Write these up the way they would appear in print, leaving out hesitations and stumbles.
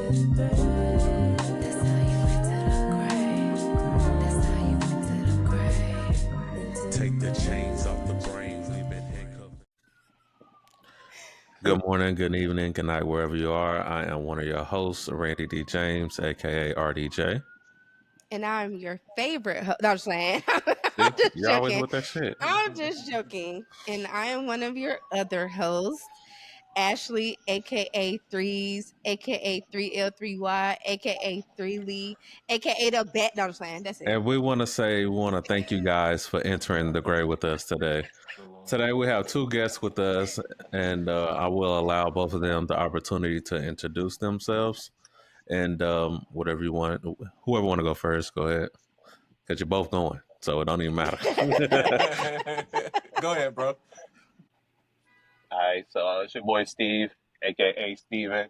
Take the chains off the brain. We've been handcuffed. Good morning, good evening, good night, wherever you are. I am one of your hosts, randydjames, aka RDJ. And I'm your favorite host. No, I'm just saying. See, I'm just you're always joking. with that shit. I'm just joking. And I am one of your other hosts, Ashley, aka Threes, aka 3L3Y, aka 3Lee, aka the Bet. No, I'm just saying. That's it. And we want to thank you guys for entering the gray with us today. Today we have two guests with us, and I will allow both of them the opportunity to introduce themselves. And whatever you want, whoever want to go first, go ahead, because you're both going, so it don't even matter. Go ahead, bro. All right, so it's your boy Steve, aka Stephen,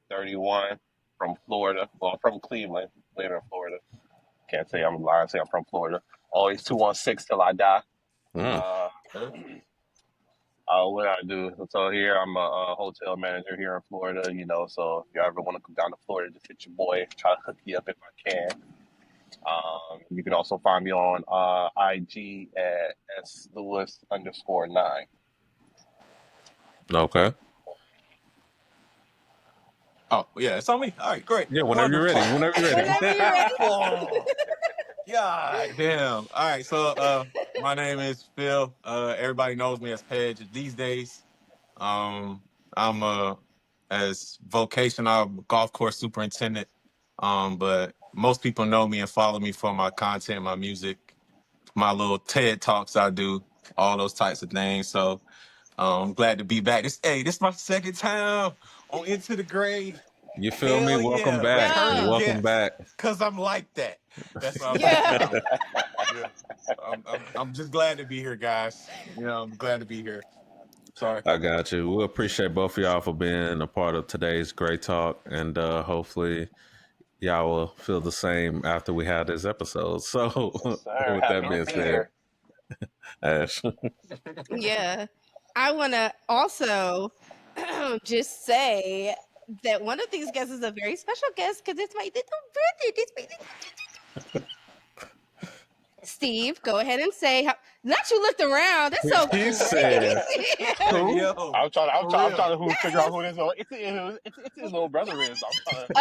31, from Florida. Well, from Cleveland, later in Florida. Can't say I'm lying, say I'm from Florida. Always 216 till I die. What I do? So here I'm a hotel manager here in Florida, so if you ever want to come down to Florida, just hit your boy, try to hook you up if I can. You can also find me on IG at slewis_9. Okay. Oh, yeah, it's on me. All right, great. Yeah, whenever you're ready. Whenever you're ready. God damn. All right, so my name is Phil. Everybody knows me as PEJ these days. I'm as vocational golf course superintendent. But most people know me and follow me for my content, my music, my little TED Talks I do, all those types of things. So I'm glad to be back. This is my second time on Into the Grave. You feel me? Welcome back. Yeah. Welcome back. Because I'm like that. That's what I'm Yeah. like. Yeah. I'm just glad to be here, guys. I'm glad to be here. Sorry. I got you. We appreciate both of y'all for being a part of today's great talk, and hopefully y'all will feel the same after we have this episode. So with that being said, Ash. Yeah. I want to also just say that one of these guests is a very special guest because it's my little brother. Steve, go ahead and say how. Not you looked around. That's so He cool. said, Yo, I'm trying to for figure out who this is. It's his little brother is.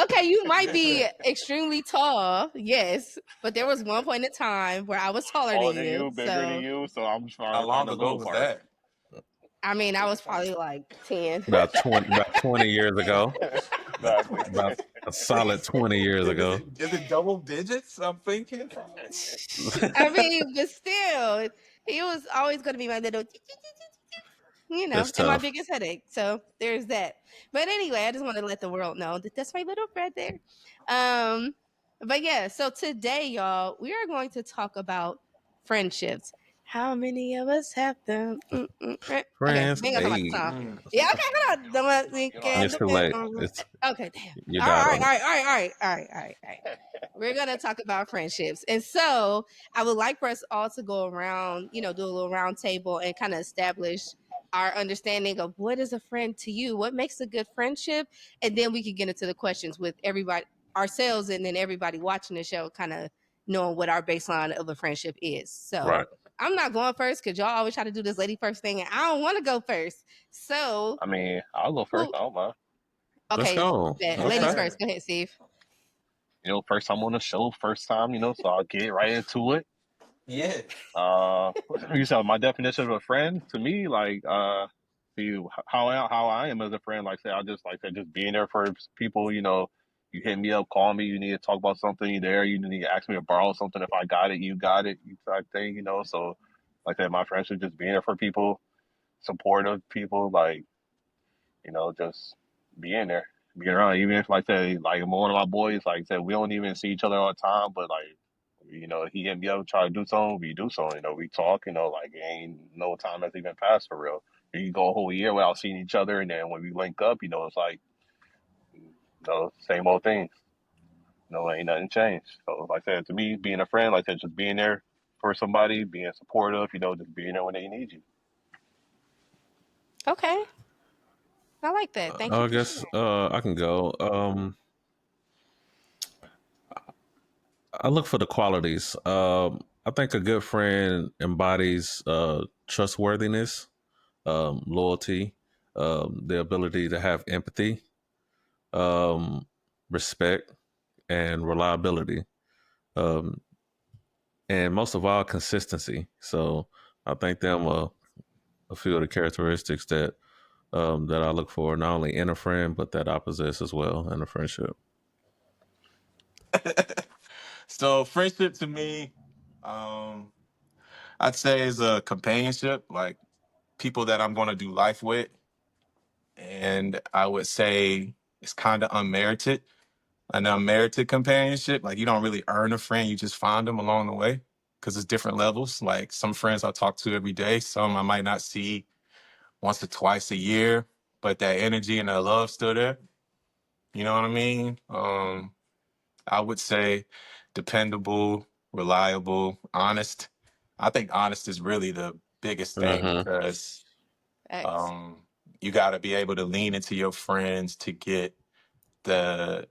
Okay, you might be extremely tall, yes, but there was one point in time where I was taller than you, bigger than you. So I'm trying how to long find the ago little was part. that? I mean, I was probably like 10. about 20 years ago. Exactly. About a solid 20 years ago. Is it double digits? I'm thinking. I mean, but still, he was always going to be my little, That's and my tough. biggest headache. So there's that. But anyway, I just want to let the world know that that's my little brother. But yeah, so today, y'all, we are going to talk about friendships. How many of us have them? Friends, Okay, we ain't gonna talk about the song. Yeah, okay, hold on. It's too late. Okay, damn. You All died right. We're gonna talk about friendships, and so I would like for us all to go around, do a little round table and kind of establish our understanding of what is a friend to you, what makes a good friendship, and then we can get into the questions with everybody ourselves, and then everybody watching the show, kind of knowing what our baseline of a friendship is. So. Right. I'm not going first because y'all always try to do this lady first thing, and I don't want to go first. So, I mean, I'll go first. I don't mind. Okay, Let's go. Ladies first. Go ahead, Steve. First time on the show, first time, so I'll get right into it. Yeah. You said my definition of a friend to me, like, how I am as a friend, like say, I just like that, just being there for people. You hit me up, call me, you need to talk about something, you're there, you need to ask me to borrow something. If I got it, you got it, type thing. So like that, my friendship, just being there for people, supportive people, like, just being there, being around. Even if like that, like one of my boys, like said, we don't even see each other all the time, but like, he hit me up, try to do something, we do something, we talk, like ain't no time has even passed for real. You go a whole year without seeing each other, and then when we link up, it's like, same old things. Ain't nothing changed. So like I said, to me, being a friend, like I said, just being there for somebody, being supportive, just being there when they need you. Okay. I like that. Thank you I for guess sharing. I can go. I look for the qualities. I think a good friend embodies trustworthiness, loyalty, the ability to have empathy, um, respect, and reliability, um, and most of all, consistency. So I think them a few of the characteristics that I look for, not only in a friend, but that I possess as well in a friendship. So friendship to me, um, I'd say is a companionship, like people that I'm going to do life with, and I would say it's kind of unmerited. An unmerited companionship, like you don't really earn a friend, you just find them along the way because it's different levels. Like some friends I talk to every day, some I might not see once or twice a year, but that energy and that love still there. You know what I mean? I would say dependable, reliable, honest. I think honest is really the biggest thing Mm-hmm. because Thanks. um, you got to be able to lean into your friends to get the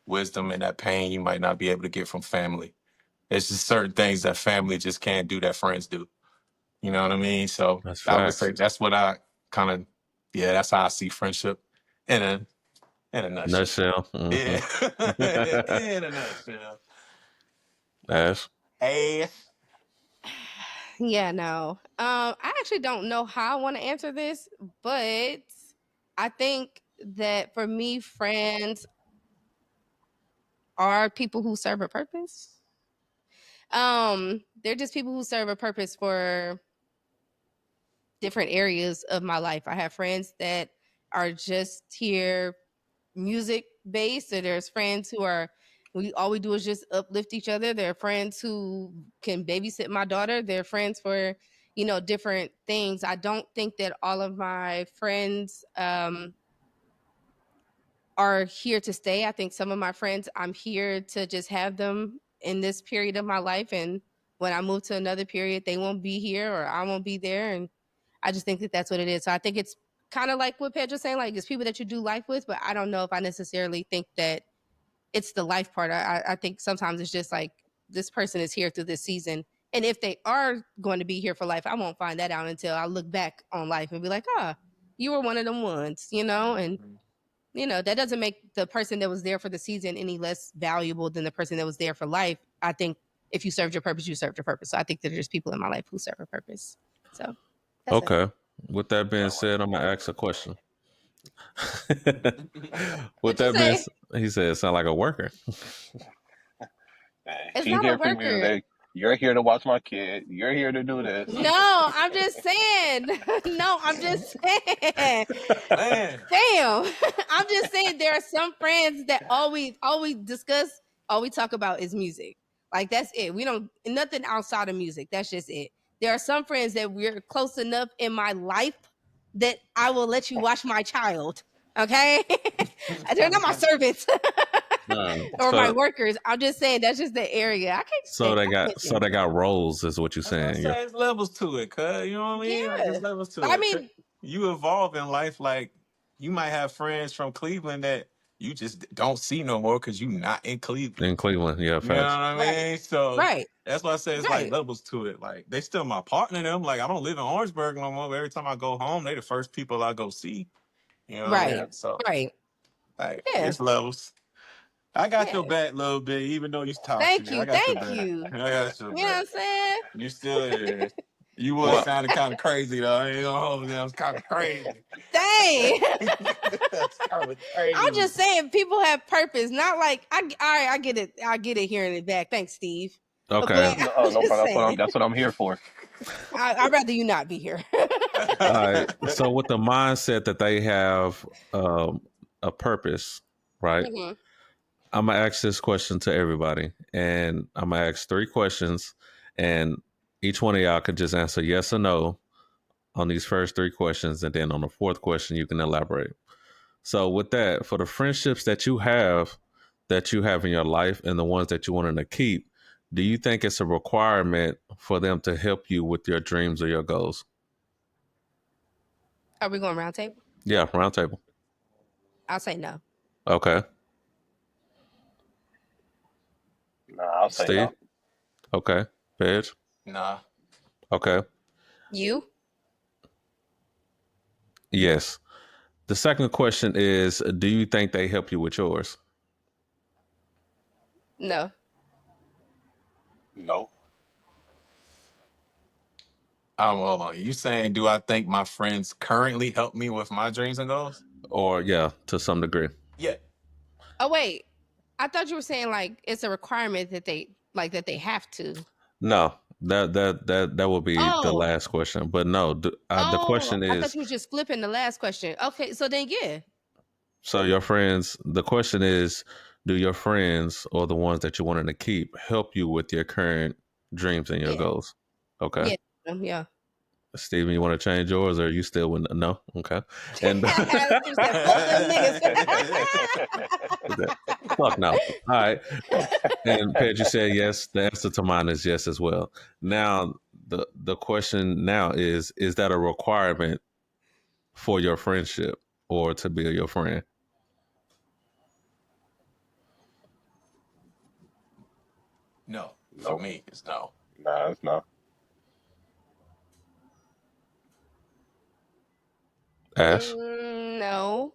wisdom and that pain you might not be able to get from family. It's just certain things that family just can't do that friends do. You know what I mean? So That's I would say facts. that's what I kind of, yeah, that's how I see friendship in a nutshell. Nutshell. Yeah, Mm-hmm. in a nutshell. Ash. Hey, Yeah, no. I actually don't know how I want to answer this, but I think that for me, friends are people who serve a purpose. They're just people who serve a purpose for different areas of my life. I have friends that are just here music based, or there's friends who are we all we do is just uplift each other. There are friends who can babysit my daughter. They're friends for different things. I don't think that all of my friends are here to stay. I think some of my friends, I'm here to just have them in this period of my life, and when I move to another period, they won't be here or I won't be there. And I just think that that's what it is. So I think it's kind of like what Pedro was saying, like it's people that you do life with, but I don't know if I necessarily think that it's the life part. I think sometimes it's just like this person is here through this season. And if they are going to be here for life, I won't find that out until I look back on life and be like, you were one of them ones, and that doesn't make the person that was there for the season any less valuable than the person that was there for life. I think if you served your purpose, you served your purpose. So I think that there's people in my life who serve a purpose. So that's it. Okay. With that being said, I'm gonna ask a question. With What you that being, say? he said, "Sound like a worker." It's She's not a here for worker. music. You're here to watch my kid. You're here to do this. No, I'm just saying. No, I'm just saying. man. Damn. I'm just saying there are some friends that all we discuss, all we talk about is music. Like that's it. We don't nothing outside of music. That's just it. There are some friends that we're close enough in my life that I will let you watch my child. Okay? They're not my servants or my So, workers. I'm just saying that's just the area. I can't so stand they I got can't stand roles, is what you're That's what I saying. Yeah. say. It's levels to it, cuz you know what I mean? Like yeah. it's levels to I it. mean, You evolve in life. Like you might have friends from Cleveland that you just don't see no more because you're not in Cleveland. In Cleveland, yeah, You know what facts. I right, mean? So right, that's why I say it's like right, levels to it. Like they still my partner. Them like I don't live in Orangeburg no more. But every time I go home, they the first people I go see. You know what I right, mean? So right. like Yeah. it's levels. I got your Yeah. back a little bit, even though you Thank toxic. I you. got your Thank back. you. I got your You know what back. I'm saying? You still is. You was Well, sounding kind of crazy though. I ain't gonna hold you. That was kind of crazy. Dang. That's kind of I'm crazy. just saying people have purpose. Not like all right, I get it. I get it here in the back. Thanks, Steve. But okay. I'm No, no just problem. saying. That's what I'm here for. I'd rather you not be here. All right. So, with the mindset that they have a purpose, right? Mhm. I'm gonna ask this question to everybody, and I'm gonna ask 3 questions, and each one of y'all could just answer yes or no on these first 3 questions, and then on the fourth question, you can elaborate. So, with that, for the friendships that you have in your life, and the ones that you want to keep, do you think it's a requirement for them to help you with your dreams or your goals? Are we going round table? Yeah, round table. I'll say no. Okay. Nah, I'll say Steve? no. Okay. PEJ? Nah. Okay. You? Yes. The second question is, do you think they help you with yours? No. No. Hold on. You saying, do I think my friends currently help me with my dreams and goals? Or yeah, to some degree. Yeah. Oh wait, I thought you were saying like it's a requirement that they have to. No, that will be the Oh. last question. But no, the Oh, question I thought is, you were just flipping the last question. Okay, so then yeah. so your friends, the question is, do your friends or the ones that you wanted to keep help you with your current dreams and your Yeah. goals? Okay. Yeah. Yeah. Steven, you want to change yours or are you still with no? Okay. And You said, fuck them niggas. fuck no. All right. And Ped, you said yes. The answer to mine is yes as well. Now, the question now is that a requirement for your friendship or to be your friend? No. For me, it's no. Nah, it's not. Ash? No.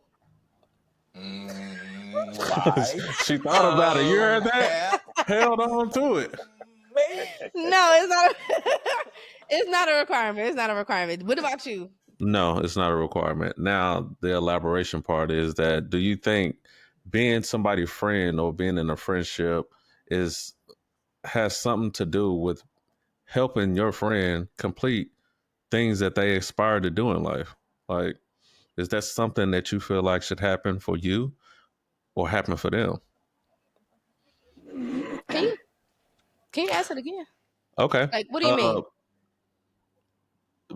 Why? She thought about it. You heard that? Held on to it. No, it's not. It's not a requirement. It's not a requirement. What about you? No, it's not a requirement. Now, the elaboration part is that do you think being somebody's friend or being in a friendship has something to do with helping your friend complete things that they aspire to do in life? Like, is that something that you feel like should happen for you or happen for them? Can you ask it again? Okay. Like, what do you mean?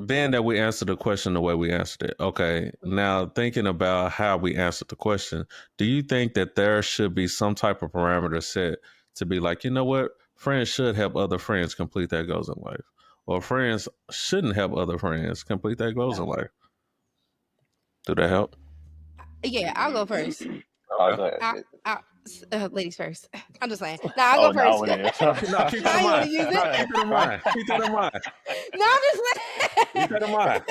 Being that we answered the question the way we answered it, okay. Now, thinking about how we answered the question, do you think that there should be some type of parameter set to be like, you know what, friends should help other friends complete their goals in life, or friends shouldn't help other friends complete their goals in life? Do that help? Yeah, I'll go first. Okay. Ladies first. I'm just saying. Nah, I'll go first. No, it is. No, keep that in Now mind. you wanna use No, it? keep that in mind. Keep that in mind. No, I'm just saying. Keep that in mind.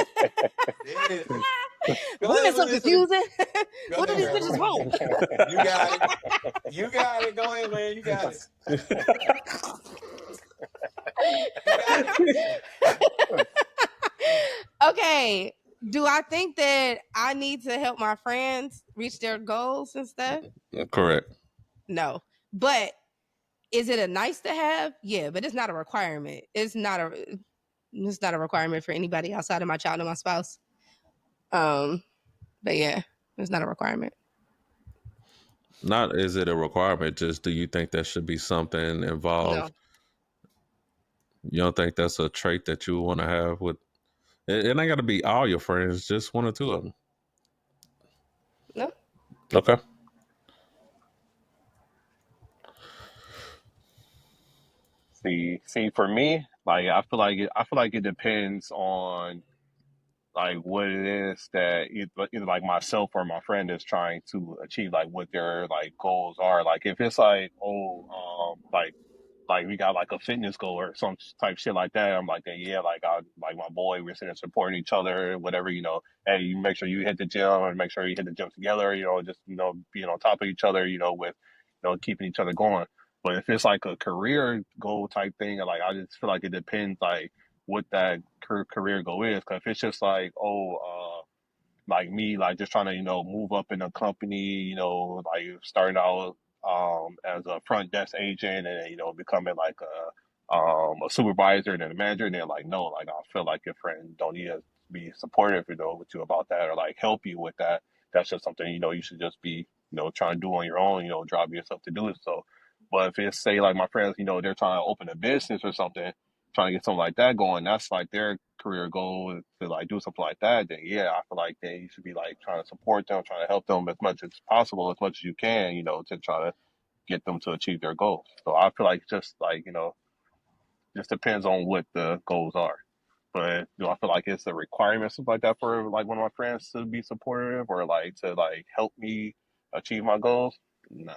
Women so confusing. Go What do these ahead, bitches girl. want? You got it. You got it. Go ahead, man. You got it. Okay. Do I think that I need to help my friends reach their goals and stuff? Correct. No. But is it a nice to have? Yeah, but it's not a requirement. It's not a requirement for anybody outside of my child and my spouse. But yeah, it's not a requirement. Not is it a requirement, just do you think there should be something involved? No. You don't think that's a trait that you want to have with it ain't gotta be all your friends, just one or two of them. No. Okay. See, for me, like I feel like it depends on like what it is that either like myself or my friend is trying to achieve, like what their like goals are. Like if it's like like we got like a fitness goal or some type shit like that, I'm like, yeah, like I like my boy, we're sitting there supporting each other, whatever, hey, you make sure you hit the gym and make sure you hit the gym together, just being on top of each other, with keeping each other going. But if it's like a career goal type thing, like I just feel like it depends like what that career goal is. Cause if it's just like, like me, like just trying to, move up in a company, like starting out as a front desk agent and, becoming like a supervisor and then a manager. And they're like, no, like, I feel like your friend don't need to be supportive, with you about that or like help you with that. That's just something, you should just be, trying to do on your own, drive yourself to do it. So, but if it's say like my friends, they're trying to open a business or something, trying to get something like that going, that's like their career goal to like do something like that, then yeah, I feel like they should be like trying to support them, trying to help them as much as possible, as much as you can, to try to get them to achieve their goals. So I feel like just like, just depends on what the goals are. But do I feel like it's a requirement, something like that, for like one of my friends to be supportive or like to like help me achieve my goals? Nah.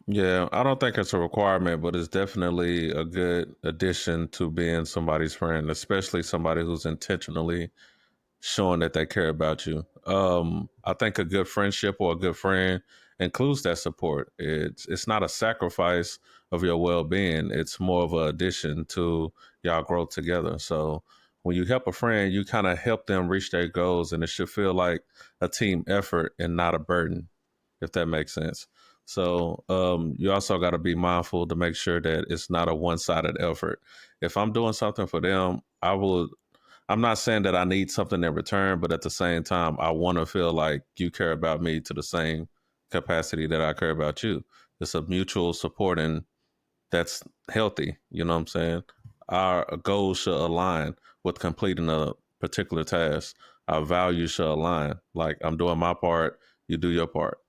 Yeah, I don't think it's a requirement, but it's definitely a good addition to being somebody's friend, especially somebody who's intentionally showing that they care about you. I think a good friendship or a good friend includes that support. It's not a sacrifice of your well being. It's more of an addition to y'all growth together. So when you help a friend, you kind of help them reach their goals, and it should feel like a team effort and not a burden, if that makes sense. So you also got to be mindful to make sure that it's not a one sided effort. If I'm doing something for them, I'm not saying that I need something in return, but at the same time, I want to feel like you care about me to the same capacity that I care about you. It's a mutual supporting that's healthy. You know what I'm saying? Our goals should align with completing a particular task. Our values should align. Like, I'm doing my part, you do your part.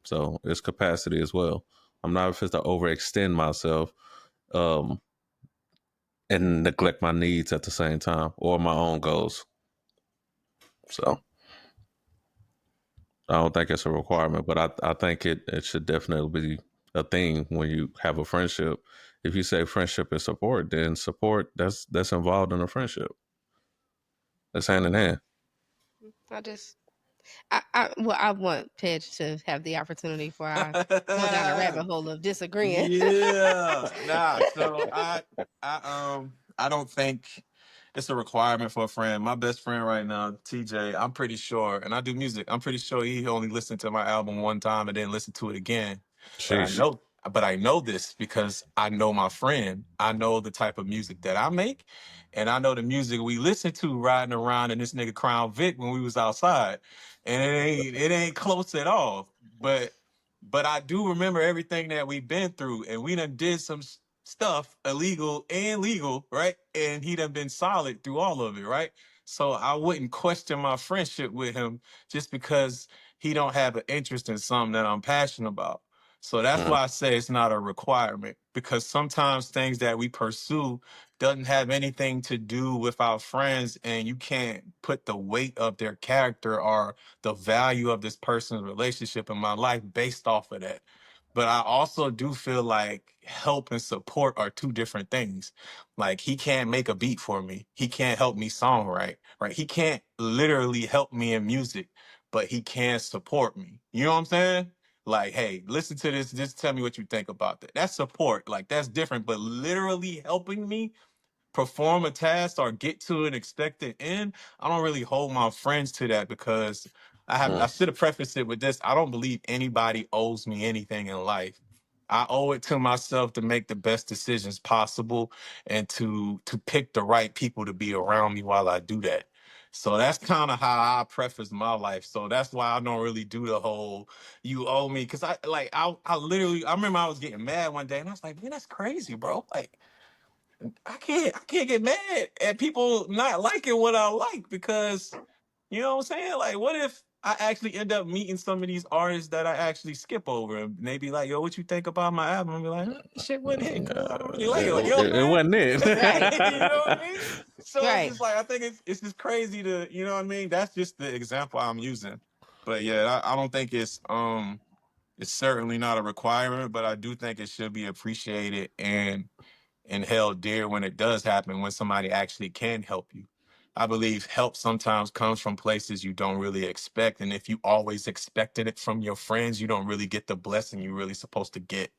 So it's capacity as well. I'm not fit to overextend myself um, and neglect my needs at the same time or my own goals. So I don't think it's a requirement, but I think it should definitely be a thing when you have a friendship. If you say friendship is support, then support that's involved in a friendship. That's hand in hand. I want Pedge to have the opportunity for I go down a rabbit hole of disagreeing. Yeah, nah. So I don't think it's a requirement for a friend. My best friend right now, TJ, I'm pretty sure, and I do music. I'm pretty sure he only listened to my album one time and then listened to it again. But Sheesh. I know this because I know my friend. I know the type of music that I make, and I know the music we listen to riding around in this nigga Crown Vic when we was outside, and it ain't close at all. But I do remember everything that we've been through, and we done did some stuff illegal and legal, right? And he done been solid through all of it, right? So I wouldn't question my friendship with him just because he don't have an interest in something that I'm passionate about. So that's Mm, why I say it's not a requirement, because sometimes things that we pursue doesn't have anything to do with our friends, and you can't put the weight of their character or the value of this person's relationship in my life based off of that. But I also do feel like help and support are two different things. Like, he can't make a beat for me. He can't help me songwrite, right? He can't literally help me in music, but he can support me. You know what I'm saying? Like, hey, listen to this. Just tell me what you think about that. That's support. Like, that's different. But literally helping me perform a task or get to an expected end, I don't really hold my friends to that, because I mm, should have prefaced it with this. I don't believe anybody owes me anything in life. I owe it to myself to make the best decisions possible and to pick the right people to be around me while I do that. So that's kind of how I preface my life. So that's why I don't really do the whole "you owe me," because I literally, I remember I was getting mad one day and I was like, man, that's crazy, bro. Like, I can't get mad at people not liking what I like, because you know what I'm saying? Like, what if I actually end up meeting some of these artists that I actually skip over, and they be like, yo, what you think about my album? And be like, shit wasn't hit, cuz I don't really like it. Like, you know what it I'm wasn't Right. saying? You know what I it. mean? So it's Right. just like, I think it's just crazy to, you know what I mean? That's just the example I'm using. But yeah, I don't think it's certainly not a requirement, but I do think it should be appreciated and held dear when it does happen, when somebody actually can help you. I believe help sometimes comes from places you don't really expect. And if you always expected it from your friends, you don't really get the blessing you're really supposed to get,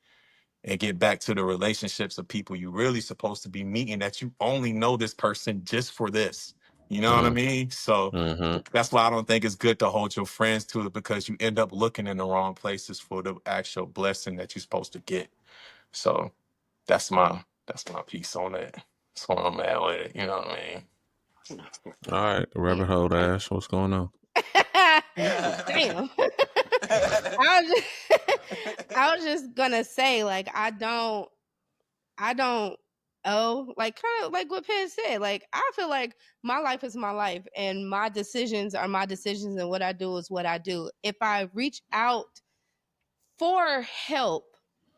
and get back to the relationships of people you really supposed to be meeting, that you only know this person just for this. You know what I Mm, mean? So mm-hmm. that's why I don't think it's good to hold your friends to it, because you end up looking in the wrong places for the actual blessing that you're supposed to get. So that's my piece on it. That's where I'm at with it. You know what I All right, rabbit hole Ash, what's going on? Damn. I was I was just gonna say, like, I don't owe, like, kind of like what Penn said. Like, I feel like my life is my life, and my decisions are my decisions, and what I do is what I do. If I reach out for help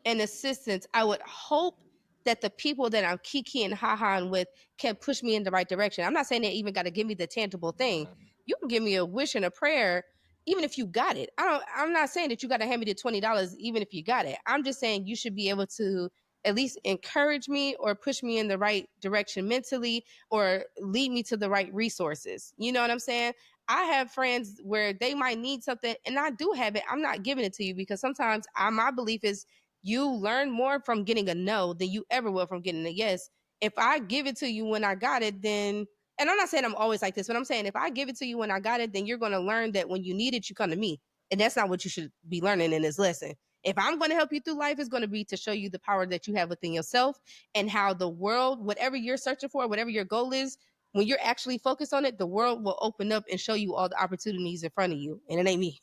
and assistance, I would hope that the people that I'm kiki and ha-haing with can push me in the right direction. I'm not saying they even got to give me the tangible thing. You can give me a wish and a prayer, even if you got it. I'm not saying that you got to hand me the $20, even if you got it. I'm just saying you should be able to at least encourage me or push me in the right direction mentally, or lead me to the right resources. You know what I'm saying? I have friends where they might need something and I do have it. I'm not giving it to you because sometimes my belief is you learn more from getting a no than you ever will from getting a yes. If I give it to you when I got it, then, and I'm not saying I'm always like this, but I'm saying if I give it to you when I got it, then you're going to learn that when you need it, you come to me. And that's not what you should be learning in this lesson. If I'm going to help you through life, it's going to be to show you the power that you have within yourself and how the world, whatever you're searching for, whatever your goal is, when you're actually focused on it, the world will open up and show you all the opportunities in front of you. And it ain't me.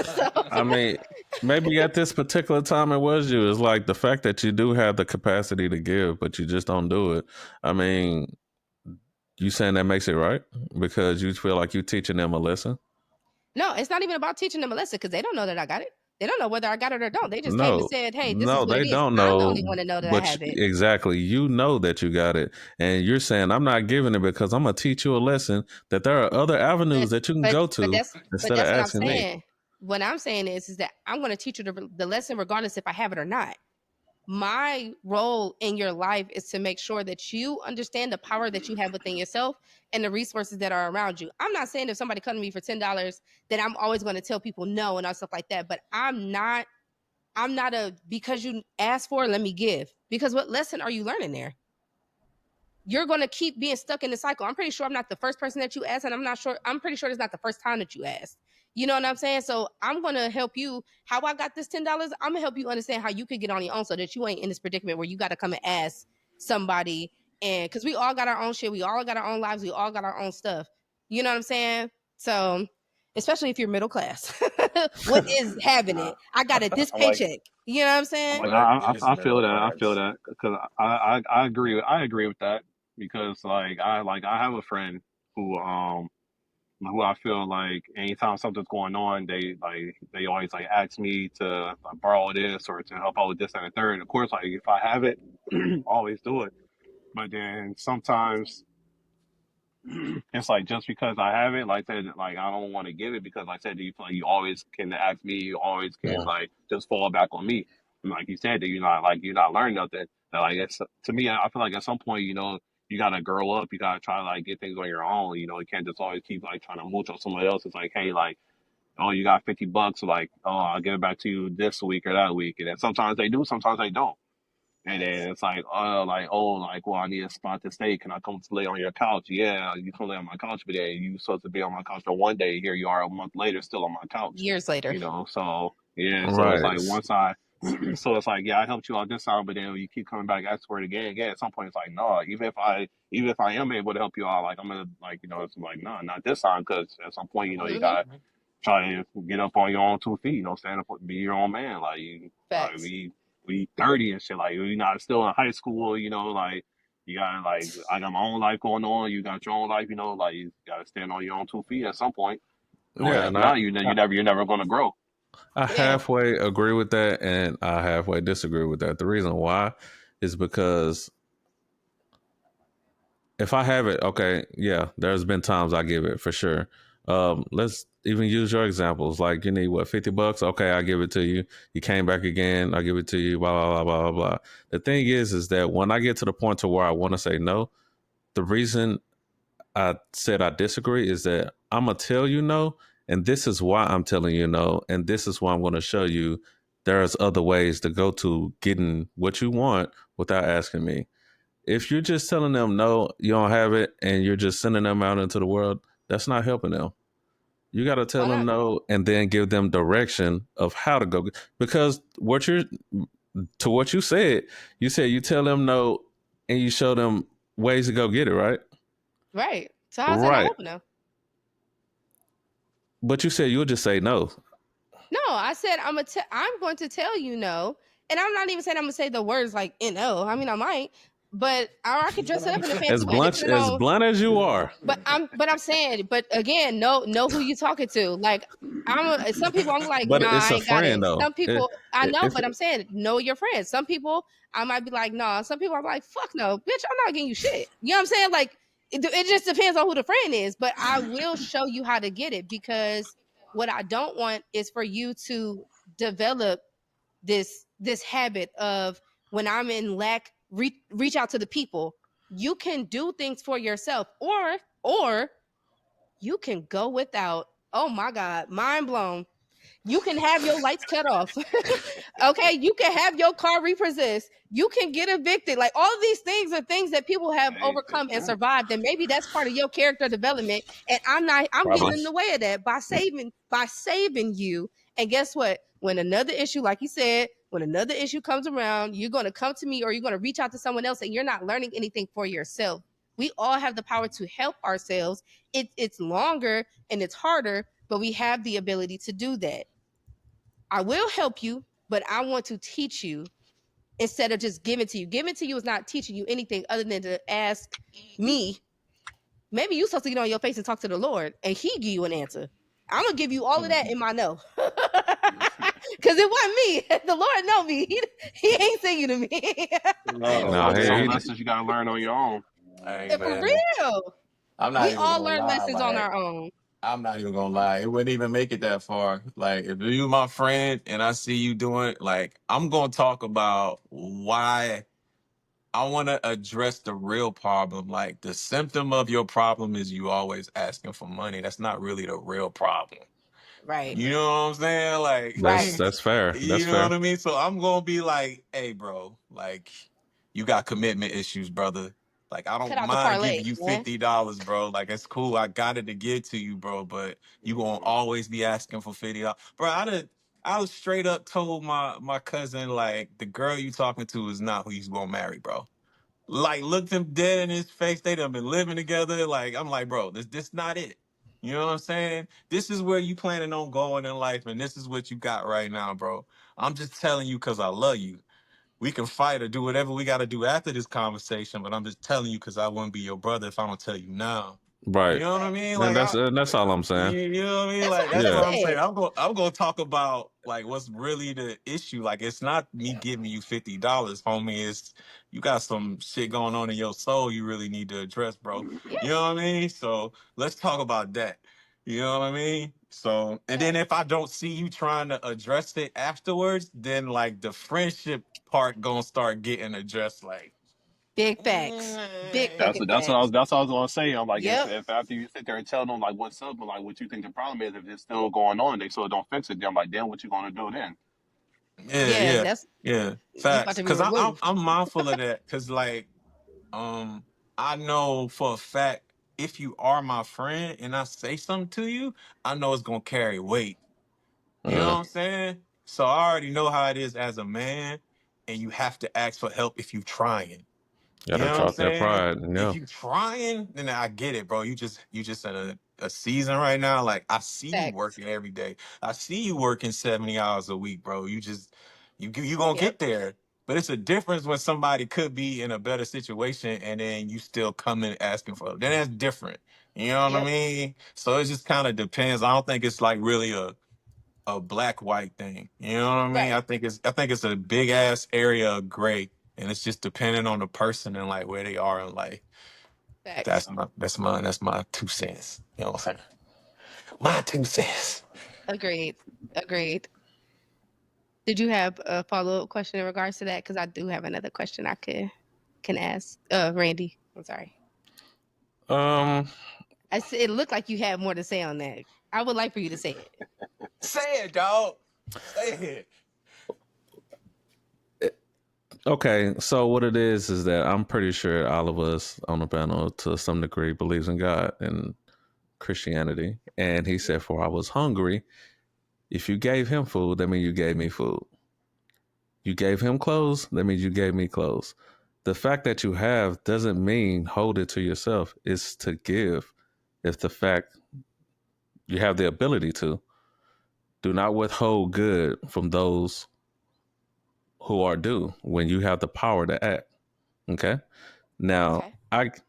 So, I mean, maybe at this particular time it was you. It's like the fact that you do have the capacity to give, but you just don't do it. I mean, you saying that makes it right because you feel like you're teaching them a lesson? no, it's not even about teaching them a lesson because they don't know that I got it. They don't know whether I got it or don't. They just came and No, said, hey, this is no, what they it is. don't I'm the know. only one to know that I But have it. exactly, you know that you got it, and you're saying I'm not giving it because I'm gonna teach you a lesson that there are other avenues that you can go to But instead of that's what I'm asking me. saying. What I'm saying is that I'm going to teach you the lesson regardless if I have it or not. My role in your life is to make sure that you understand the power that you have within yourself and the resources that are around you. I'm not saying if somebody comes to me for $10 that I'm always going to tell people no and all stuff like that, but I'm not a because you asked for it, let me give. Because what lesson are you learning there? You're going to keep being stuck in the cycle. I'm pretty sure I'm not the first person that you asked, and I'm pretty sure it's not the first time that you asked. You know what I'm saying? So I'm going to help you. How I got this $10, I'm going to help you understand how you could get on your own so that you ain't in this predicament where you got to come and ask somebody. And because we all got our own shit, we all got our own lives, we all got our own stuff. You know what I'm saying? So, especially if you're middle class, what is having it? I got it this I'm like, paycheck. You know what I'm saying? like What is I feel middle that. I feel class? that because I agree. I agree with that because I have a friend who I feel like anytime something's going on, they always like ask me to like, borrow this or to help out with this and the third. Of course, like if I have it, always do it. But then sometimes it's like just because I have it, like I said, like I don't want to give it because like I said, you feel like you always can ask me, you always can Yeah. like just fall back on me. And like you said, that you're not learning nothing. And like it's to me, I feel like at some point, you gotta grow up. You gotta try to like get things on your own. You can't just always keep like trying to mooch on somebody else. It's like, hey, like, oh, you got $50, like, oh, I'll give it back to you this week or that week. And then sometimes they do, sometimes they don't. And then it's like, well, I need a spot to stay. Can I come to lay on your couch? Yeah, you can lay on my couch, but then you supposed to be on my couch for one day. Here you are a month later, still on my couch. Years later. So yeah, so it's Right. like so it's like, yeah, I helped you out this time, but then you keep coming back, ask for it again. At some point, it's like, no, even if I am able to help you out, like I'm gonna like, it's like, no, not this time, because at some point, you Mm-hmm. gotta try to get up on your own 2 feet, stand up, be your own man. Like Facts. we 30 and shit. Like you're not still in high school, like you gotta like I got my own life going on. You got your own life, like you gotta stand on your own 2 feet at some point. Or Yeah, if and not, you're never gonna grow. I Yeah. halfway agree with that, and I halfway disagree with that. The reason why is because if I have it, okay, yeah, there's been times I give it for sure. Let's even use your examples. Like you need what, $50? Okay, I give it to you. You came back again, I give it to you. Blah blah blah blah blah. The thing is that when I get to the point to where I want to say no, the reason I said I disagree is that I'm gonna tell you no, and this is why I'm telling you no, and this is why I'm going to show you there's other ways to go to getting what you want without asking me. If you're just telling them no, you don't have it, and you're just sending them out into the world, that's not helping them. You got to tell Why them not? no, and then give them direction of how to go. Because what you said you tell them no, and you show them ways to go get it, right? Right. So how's that not Right. helping them? But you said you'll just say no. No, I said I'm going to tell you no, and I'm not even saying I'm gonna say the words like no. I mean, I might, But I can dress it up in a fancy As way, depending on. blunt as you are. But I'm saying, but again, know who you talking to. Like some people I'm like, But nah, it's I a ain't got it. friend though. Some people I know, If but I'm saying know your friends. Some people I might be like, nah. Some people I'm like, fuck no, bitch, I'm not getting you shit. You know what I'm saying? Like it just depends on who the friend is. But I will show you how to get it, because what I don't want is for you to develop this habit of, when I'm in lack, reach out to the people. You can do things for yourself, or you can go without. Oh my God, mind blown. You can have your lights cut off. Okay, you can have your car repossessed. You can get evicted. Like, all of these things are things that people have overcome and survived, and maybe that's part of your character development. And I'm getting in the way of that by saving you. And guess what? When another issue, like you said, when another issue comes around, you're going to come to me, or you're going to reach out to someone else, and you're not learning anything for yourself. We all have the power to help ourselves. It's longer and it's harder, but we have the ability to do that. I will help you, but I want to teach you instead of just giving to you. Giving to you is not teaching you anything other than to ask me. Maybe you're supposed to get on your face and talk to the Lord, and He give you an answer. I'm gonna give you all of that in my no, because it wasn't me. The Lord know me. He ain't singing to me. Some lessons you gotta learn on your own. Hey, For man, real, I'm not we even all gonna learn lie. lessons on Like, our own. I'm not even gonna lie. It wouldn't even make it that far. Like, if you my friend and I see you doing, like, I'm gonna talk about why I want to address the real problem. Like, the symptom of your problem is you always asking for money. That's not really the real problem. Right. You know what I'm saying? Like, Right. That's fair. you know what I mean? So I'm gonna be like, hey, bro, like, you got commitment issues, brother. Like, I Cut don't out the mind parlay, giving you man. $50, bro. Like, it's cool. I got it to give to you, bro. But you gonna always be asking for $50, bro. I was straight up told my cousin, like, the girl you talking to is not who you gonna marry, bro. Like, looked him dead in his face. They done been living together. Like, I'm like, bro, this not it. You know what I'm saying? This is where you planning on going in life, and this is what you got right now, bro. I'm just telling you because I love you. We can fight or do whatever we got to do after this conversation, but I'm just telling you because I wouldn't be your brother if I don't tell you now. You Right. know what I mean? And Like, that's all I'm saying. you know what I mean? That's Like, what I that's just what Yeah. I'm saying. said. I'm gonna talk about, like, what's really the issue. Like, it's not me giving you $50, homie. It's you got some shit going on in your soul you really need to address, bro. Yeah. You know what I mean? So let's talk about that. You know what I mean? So, and then if I don't see you trying to address it afterwards, then, like, the friendship part gonna start getting addressed. Like, Big facts. Big That's fucking that's what I facts. was that's what I was gonna say. I'm like, Yep. if after you sit there and tell them like what's up, but like what you think the problem is, if it's still going on, they still don't fix it. Then I'm like, then what you gonna do then? Yeah, yeah, that's yeah, you about facts. to be Cause removed. I'm mindful of that. Cause, like, I know for a fact if you are my friend and I say something to you, I know it's gonna carry weight. You know what I'm saying? So I already know how it is as a man, and you have to ask for help if you trying. You Gotta know what I'm drop that saying? pride. If Yeah. you trying, then I get it, bro. You just in a season right now. Like, I see you Facts. working every day. I see you working 70 hours a week, bro. You gonna Yep. get there. But it's a difference when somebody could be in a better situation and then you still come in asking for it. Then that's different. You know what I Yep. mean? So it just kind of depends. I don't think it's like really a black white thing. You know what I mean? Right. I think it's a big ass area of gray, and it's just depending on the person and, like, where they are in life. Facts. That's my 2 cents. You know what I'm saying? My 2 cents. Agreed. Agreed. Did you have a follow-up question in regards to that? Because I do have another question I can ask. Randy. I'm sorry. Um. It looked like you had more to say on that. I would like for you to say it. Say it, dog. Say it. Okay. So what it is that I'm pretty sure all of us on the panel, to some degree, believes in God and Christianity. And he said, "For I was hungry. If you gave him food, that means you gave me food. You gave him clothes, that means you gave me clothes. The fact that you have doesn't mean hold it to yourself. It's to give. If the fact you have the ability to, do not withhold good from those who are due when you have the power to act. Okay. Now, Okay.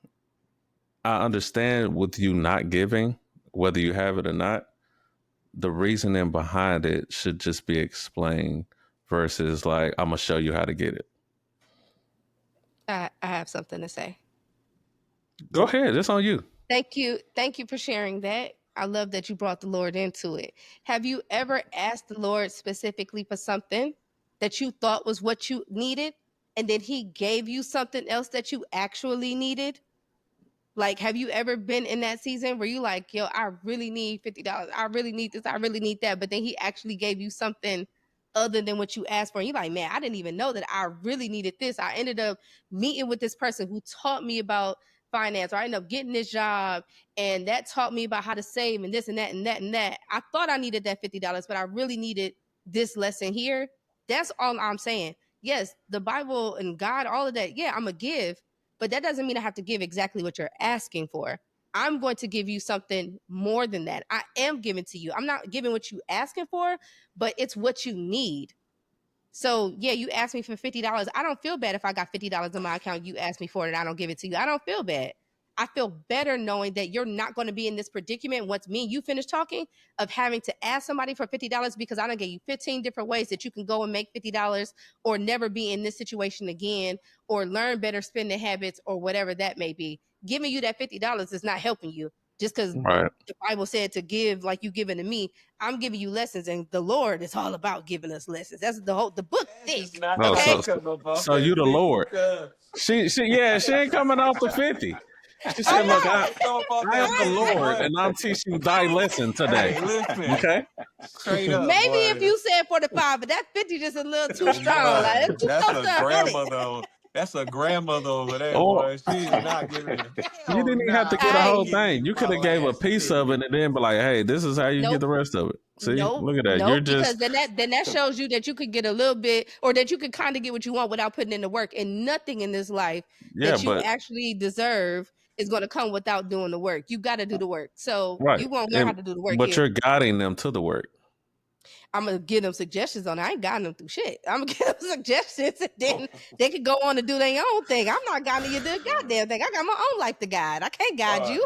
I understand with you not giving, whether you have it or not, the reasoning behind it should just be explained versus like, I'm going to show you how to get it. I have something to say. Go ahead. It's on you. Thank you. Thank you for sharing that. I love that you brought the Lord into it. Have you ever asked the Lord specifically for something that you thought was what you needed, and then he gave you something else that you actually needed? Like, have you ever been in that season where you like, yo, I really need $50. I really need this. I really need that. But then he actually gave you something other than what you asked for. And you're like, man, I didn't even know that I really needed this. I ended up meeting with this person who taught me about finance, or I ended up getting this job, and that taught me about how to save and this and that and that and that. I thought I needed that $50, but I really needed this lesson here. That's all I'm saying. Yes, the Bible and God, all of that. Yeah, I'm going to give. But that doesn't mean I have to give exactly what you're asking for. I'm going to give you something more than that. I am giving to you. I'm not giving what you asking for, but it's what you need. So yeah, you asked me for $50. I don't feel bad if I got $50 in my account. You asked me for it and I don't give it to you. I don't feel bad. I feel better knowing that you're not going to be in this predicament once me and you finish talking of having to ask somebody for $50 because I don't give you 15 different ways that you can go and make $50 or never be in this situation again or learn better spending habits or whatever that may be. Giving you that $50 is not helping you just because Right. the Bible said to give like you giving to me. I'm giving you lessons, and the Lord is all about giving us lessons. That's the book thick. No, Okay. so you the Lord. She ain't coming off the 50. She said, look, I am the Lord, and I'm teaching thy lesson today. Hey, listen. Okay? Straight up. Maybe boy. if you said 45, but that 50 just a little too strong. Like, that's too That's close to a 100. grandmother. That's a grandmother over there, Oh. boy. She's not giving it. You didn't even have to get a whole thing. You could have gave a ass piece of it and then be like, hey, this is how you get Nope. the rest of it. See? Nope. Look at that. Nope, You're because just then that shows you that you could get a little bit, or that you could kind of get what you want without putting in the work. And nothing in this life that you but actually deserve is going to come without doing the work. You got to do the work. So right. you won't learn how to do the work But here. you're guiding them to the work. I'm gonna give them suggestions on it. I ain't guiding them through shit. I'm gonna give them suggestions, and then they could go on to do their own thing. I'm not guiding you to the goddamn thing. I got my own life to guide. I can't guide you.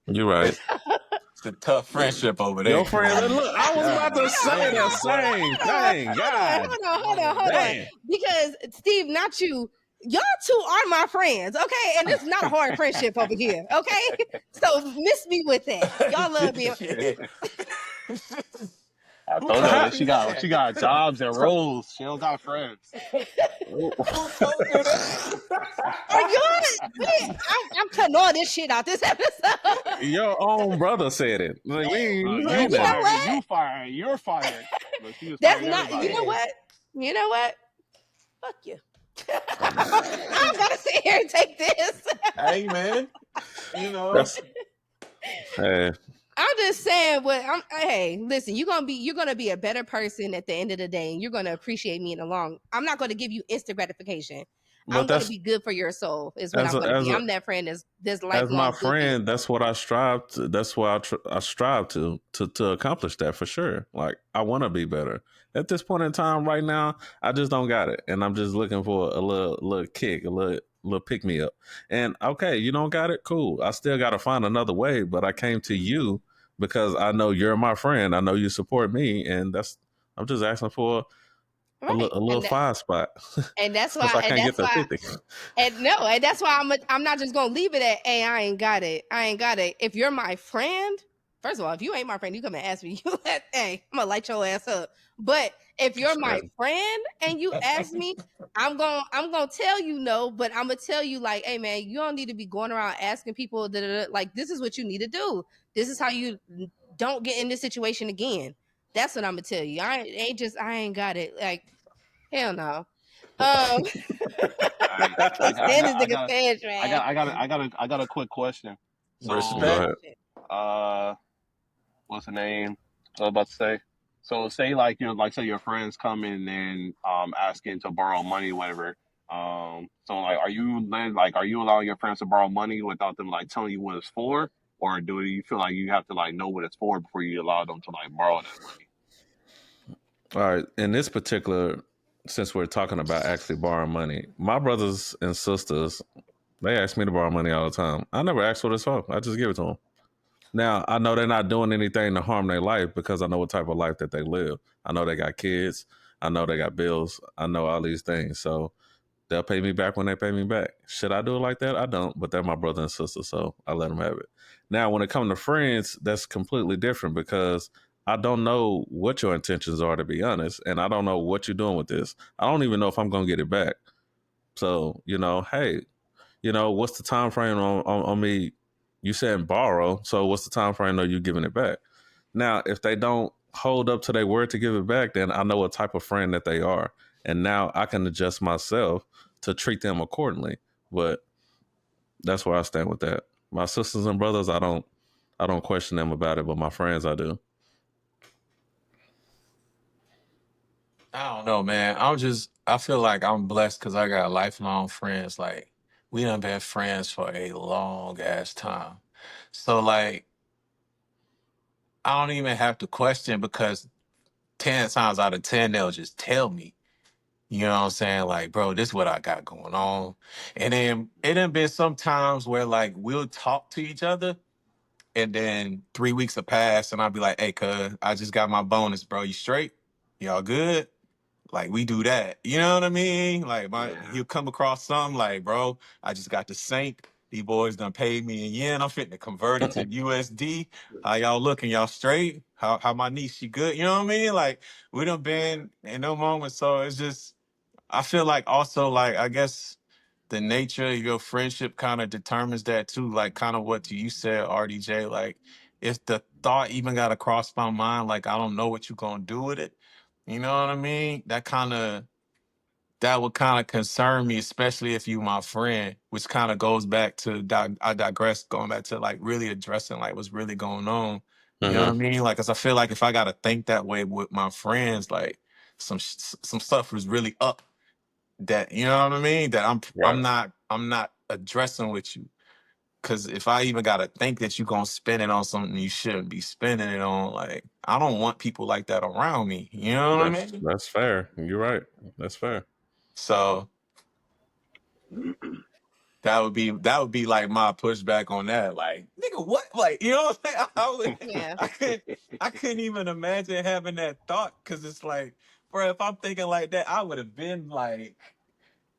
You're right. It's a tough friendship over there. Your friend, look, I was about to say the same thing. God. Hold on. Because Steve, not you. Y'all two are my friends, okay? And it's not a hard friendship over here, okay? So miss me with that. Y'all love me. I told her that she got jobs and roles. She don't got friends. Are y'all? I'm cutting all this shit out this episode. Your own brother said it. Like, You fired. You're fired. That's not. Everybody. You know what? Fuck you. I'm gonna sit here and take this. Hey man, you know. Hey. I'm just saying hey, listen, you're gonna be a better person at the end of the day, and you're gonna appreciate me in the long. I'm not gonna give you instant gratification. I'm gonna be good for your soul, is what I'm gonna be. I'm that friend that's lifelong. As my friend, that's what I strive to. That's why I strive to accomplish that for sure. Like, I want to be better. At this point in time, right now, I just don't got it, and I'm just looking for a little kick, a little pick me up. And okay, you don't got it, cool. I still got to find another way. But I came to you because I know you're my friend. I know you support me, and I'm just asking for a little 5 spot. And that's why I can't get the 50. And that's why I'm not just gonna leave it at, hey, I ain't got it. If you're my friend, first of all, if you ain't my friend, you come and ask me, hey, I'm gonna light your ass up. But if you're my friend and you ask me, I'm gonna tell you no, but I'm gonna tell you like, hey man, you don't need to be going around asking people like, this is what you need to do. This is how you don't get in this situation again. That's what I'm gonna tell you. I ain't got it. Like, hell no. I got a quick question. So, what's the name? What I was about to say. So say like say your friends come in and asking to borrow money, whatever. So like, are you allowing your friends to borrow money without them like telling you what it's for, or do you feel like you have to like know what it's for before you allow them to like borrow that money? All right. In this particular since we're talking about actually borrowing money, my brothers and sisters, they ask me to borrow money all the time. I never ask for this for. I just give it to them. Now, I know they're not doing anything to harm their life because I know what type of life that they live. I know they got kids. I know they got bills. I know all these things. So they'll pay me back when they pay me back. Should I do it like that? I don't, but they're my brother and sister, so I let them have it. Now, when it comes to friends, that's completely different because I don't know what your intentions are, to be honest, and I don't know what you're doing with this. I don't even know if I'm going to get it back. So, hey, what's the time frame on me? You saying borrow, so what's the time frame of you giving it back? Now, if they don't hold up to their word to give it back, then I know what type of friend that they are, and now I can adjust myself to treat them accordingly. But that's where I stand with that. My sisters and brothers, I don't question them about it, but my friends, I do. I don't know, man. I feel like I'm blessed because I got lifelong friends. Like, we done been friends for a long ass time. So, like, I don't even have to question because 10 times out of 10, they'll just tell me. You know what I'm saying? Like, bro, this is what I got going on. And then it done been some times where, like, we'll talk to each other and then 3 weeks will pass and I'll be like, hey, cuz, I just got my bonus, bro. You straight? Y'all good? Like, we do that. You know what I mean? Like, he'll come across something like, bro, I just got the sync. These boys done paid me in yen. I'm fitting to convert it to USD. How y'all looking? Y'all straight? How my niece, she good? You know what I mean? Like, we done been in no moment. So it's just, I feel like also, like, I guess the nature of your friendship kind of determines that too. Like, kind of what you said, RDJ. Like, if the thought even got across my mind, like, I don't know what you're gonna do with it. You know what I mean? That would kind of concern me, especially if you my friend, which kind of goes back to I digress, going back to like really addressing like what's really going on. You know what I mean? Like, cause I feel like if I gotta think that way with my friends, like some stuff was really up that, you know what I mean? That Right. I'm not addressing with you. Cause if I even gotta think that you gonna spend it on something you shouldn't be spending it on, like, I don't want people like that around me. You know what I mean? That's fair. You're right. That's fair. So that would be like my pushback on that. Like, nigga, what? Like, you know what I'm saying? Yeah. I couldn't even imagine having that thought because it's like, bro, if I'm thinking like that, I would have been like,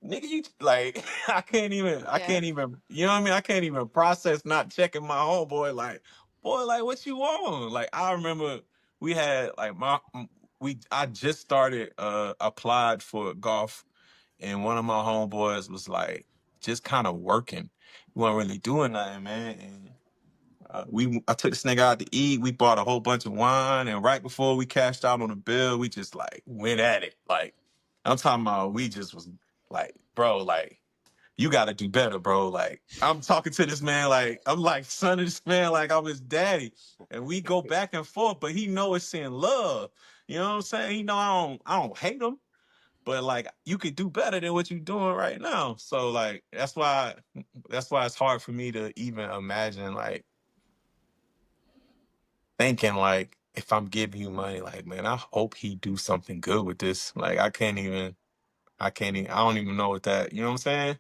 nigga, you like, I Yeah. can't even, you know what I mean? I can't even process not checking my homeboy. Like, boy, like, what you want? Like, I remember we had like I just started applied for golf, and one of my homeboys was like just kind of working. We weren't really doing nothing, man. And I took this nigga out to eat. We bought a whole bunch of wine, and right before we cashed out on the bill, we just like went at it. Like, I'm talking about, we just was like, bro, like, you got to do better, bro. Like, I'm talking to this man, like, I'm like son of this man, like I'm his daddy, and we go back and forth. But he know it's in love. You know what I'm saying? He know I don't hate him, but like, you could do better than what you're doing right now. So like, that's why it's hard for me to even imagine like thinking like, if I'm giving you money, like, man, I hope he do something good with this. Like, I don't even know what that, you know what I'm saying?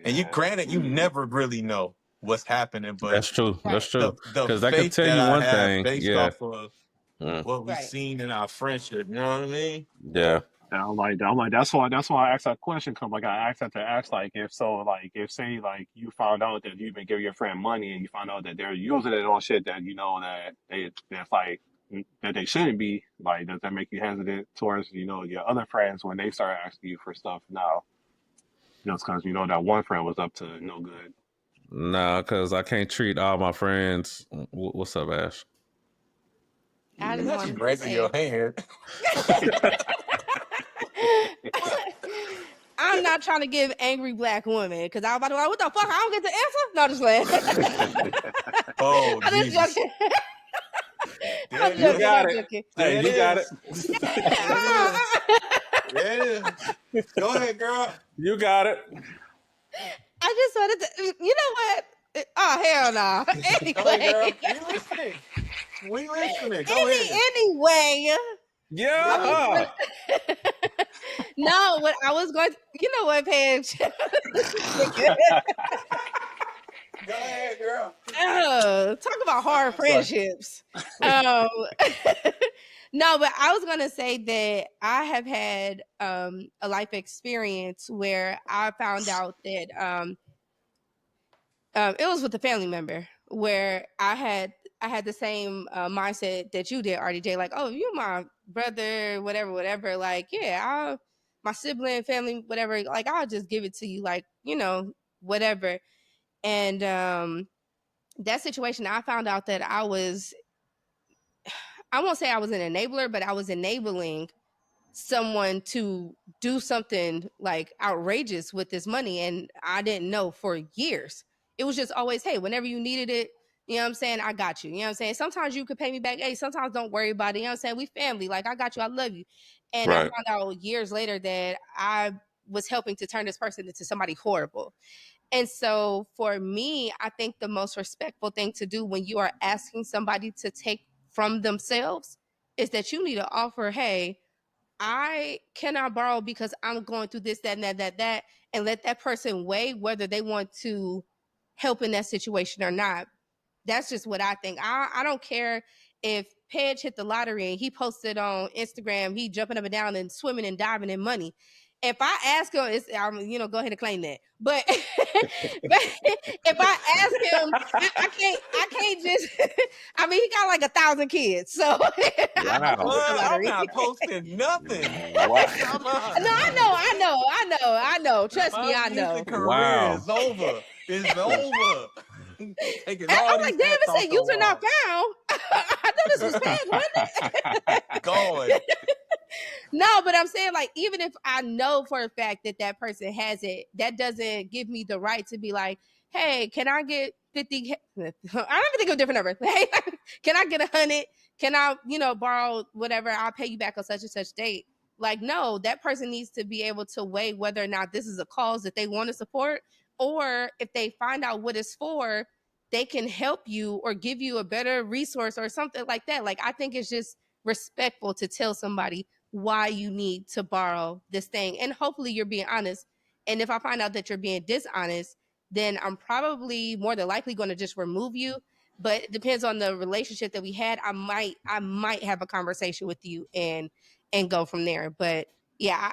And you, Yeah. granted, you never really know what's happening, but That's true. That's Right. true. the Because that could faith tell that you I one have thing. based Yeah. off of Mm. what we've Right. seen in our friendship, you know what I mean? Yeah. And I'm like, that's why I asked that question. Cause like I asked that to ask, like, if so, like, if say, like, you found out that you've been giving your friend money and you found out that they're using it on shit that you know that's like that they shouldn't be, like, does that make you hesitant towards your other friends when they start asking you for stuff now? Just because that one friend was up to no good. Nah, because I can't treat all my friends. What's up, Ash? I just Not you wanted to raising your say hand. I'm not trying to give angry black women because I was about to be like, what the fuck? I don't get the answer. No, just playing. Oh, I'm just Jesus. joking. There I'm it You joking. is. got I'm it. joking. Hey, There it you got it. is. There it is. There it is. Go ahead, girl. You got it. I just wanted to, you know what? Oh, hell no. Go ahead, Anyway, girl. We listening. We listening. Go ahead. anyway, I was Yeah. gonna, No, what I was going to, you know what, Paige? Go ahead, girl. Talk about hard friendships. No, but I was going to say that I have had a life experience where I found out that it was with a family member where I had the same mindset that you did, RDJ. Like, oh, you're my brother, whatever. Like, yeah, my sibling, family, whatever. Like, I'll just give it to you, like, whatever. And that situation, I found out that I won't say I was an enabler, but I was enabling someone to do something like outrageous with this money, and I didn't know for years. It was just always, hey, whenever you needed it, you know what I'm saying, I got you. You know what I'm saying? Sometimes you could pay me back. Hey, sometimes don't worry about it. You know what I'm saying? We family. Like, I got you. I love you. And I Right. found out years later that I was helping to turn this person into somebody horrible. And so for me, I think the most respectful thing to do when you are asking somebody to take from themselves is that you need to offer, hey, I cannot borrow because I'm going through this, that, and that, and let that person weigh whether they want to help in that situation or not. That's just what I think. I don't care if Pedge hit the lottery and he posted on Instagram, he jumping up and down and swimming and diving in money. If I ask him, I'm go ahead and claim that. But, but if I ask him, I can't just. I mean, he got like 1,000 kids, so Wow. I'm not posting nothing. Wow. Come on. No, I know. Trust me, I My know. music career Wow. is over. It's over. Taking I all was these like, David hats off said the user not wall. found. I thought this was Pedge, wasn't it? Going. No, but I'm saying, like, even if I know for a fact that that person has it, that doesn't give me the right to be like, hey, can I get 50? I don't even think of a different number. Hey, can I get 100? Can I, borrow whatever? I'll pay you back on such and such date. Like, no, that person needs to be able to weigh whether or not this is a cause that they want to support, or if they find out what it's for, they can help you or give you a better resource or something like that. Like, I think it's just respectful to tell somebody why you need to borrow this thing, and hopefully you're being honest. And if I find out that you're being dishonest, then I'm probably more than likely going to just remove you. But it depends on the relationship that we had. I might have a conversation with you and go from there. But yeah,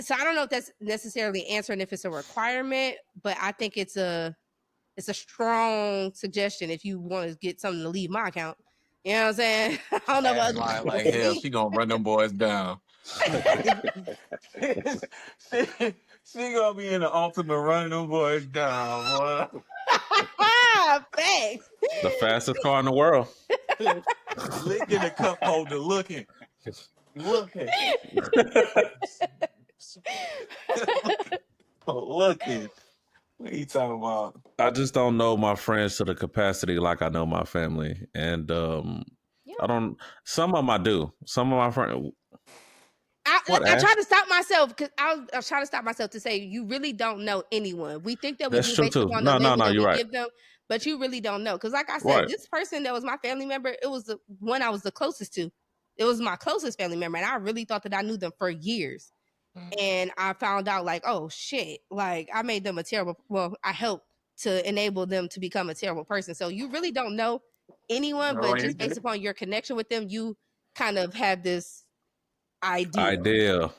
so I don't know if that's necessarily answering if it's a requirement, but I think it's a strong suggestion if you want to get something to leave my account. You know what I'm saying? I don't know Ass about lying like hell. She gonna run them boys down. she gonna be in the ultimate running them boys down, boy. Thanks. The fastest car in the world. Licking the cup holder, looking. Looking. What are you talking about? I just don't know my friends to the capacity like I know my family. And I don't, some of them I do. Some of my friends. I try to stop myself because I was trying to stop myself to say you really don't know anyone. We think that we That's do true based too. upon No, the label that you're we right. give them, but you really don't know. Because like I said, Right. this person that was my family member, it was the one I was the closest to. It was my closest family member, and I really thought that I knew them for years. And I found out, like, oh shit, like I made them I helped to enable them to become a terrible person. So you really don't know anyone, No, but you just based didn't. upon your connection with them, you kind of have this idea.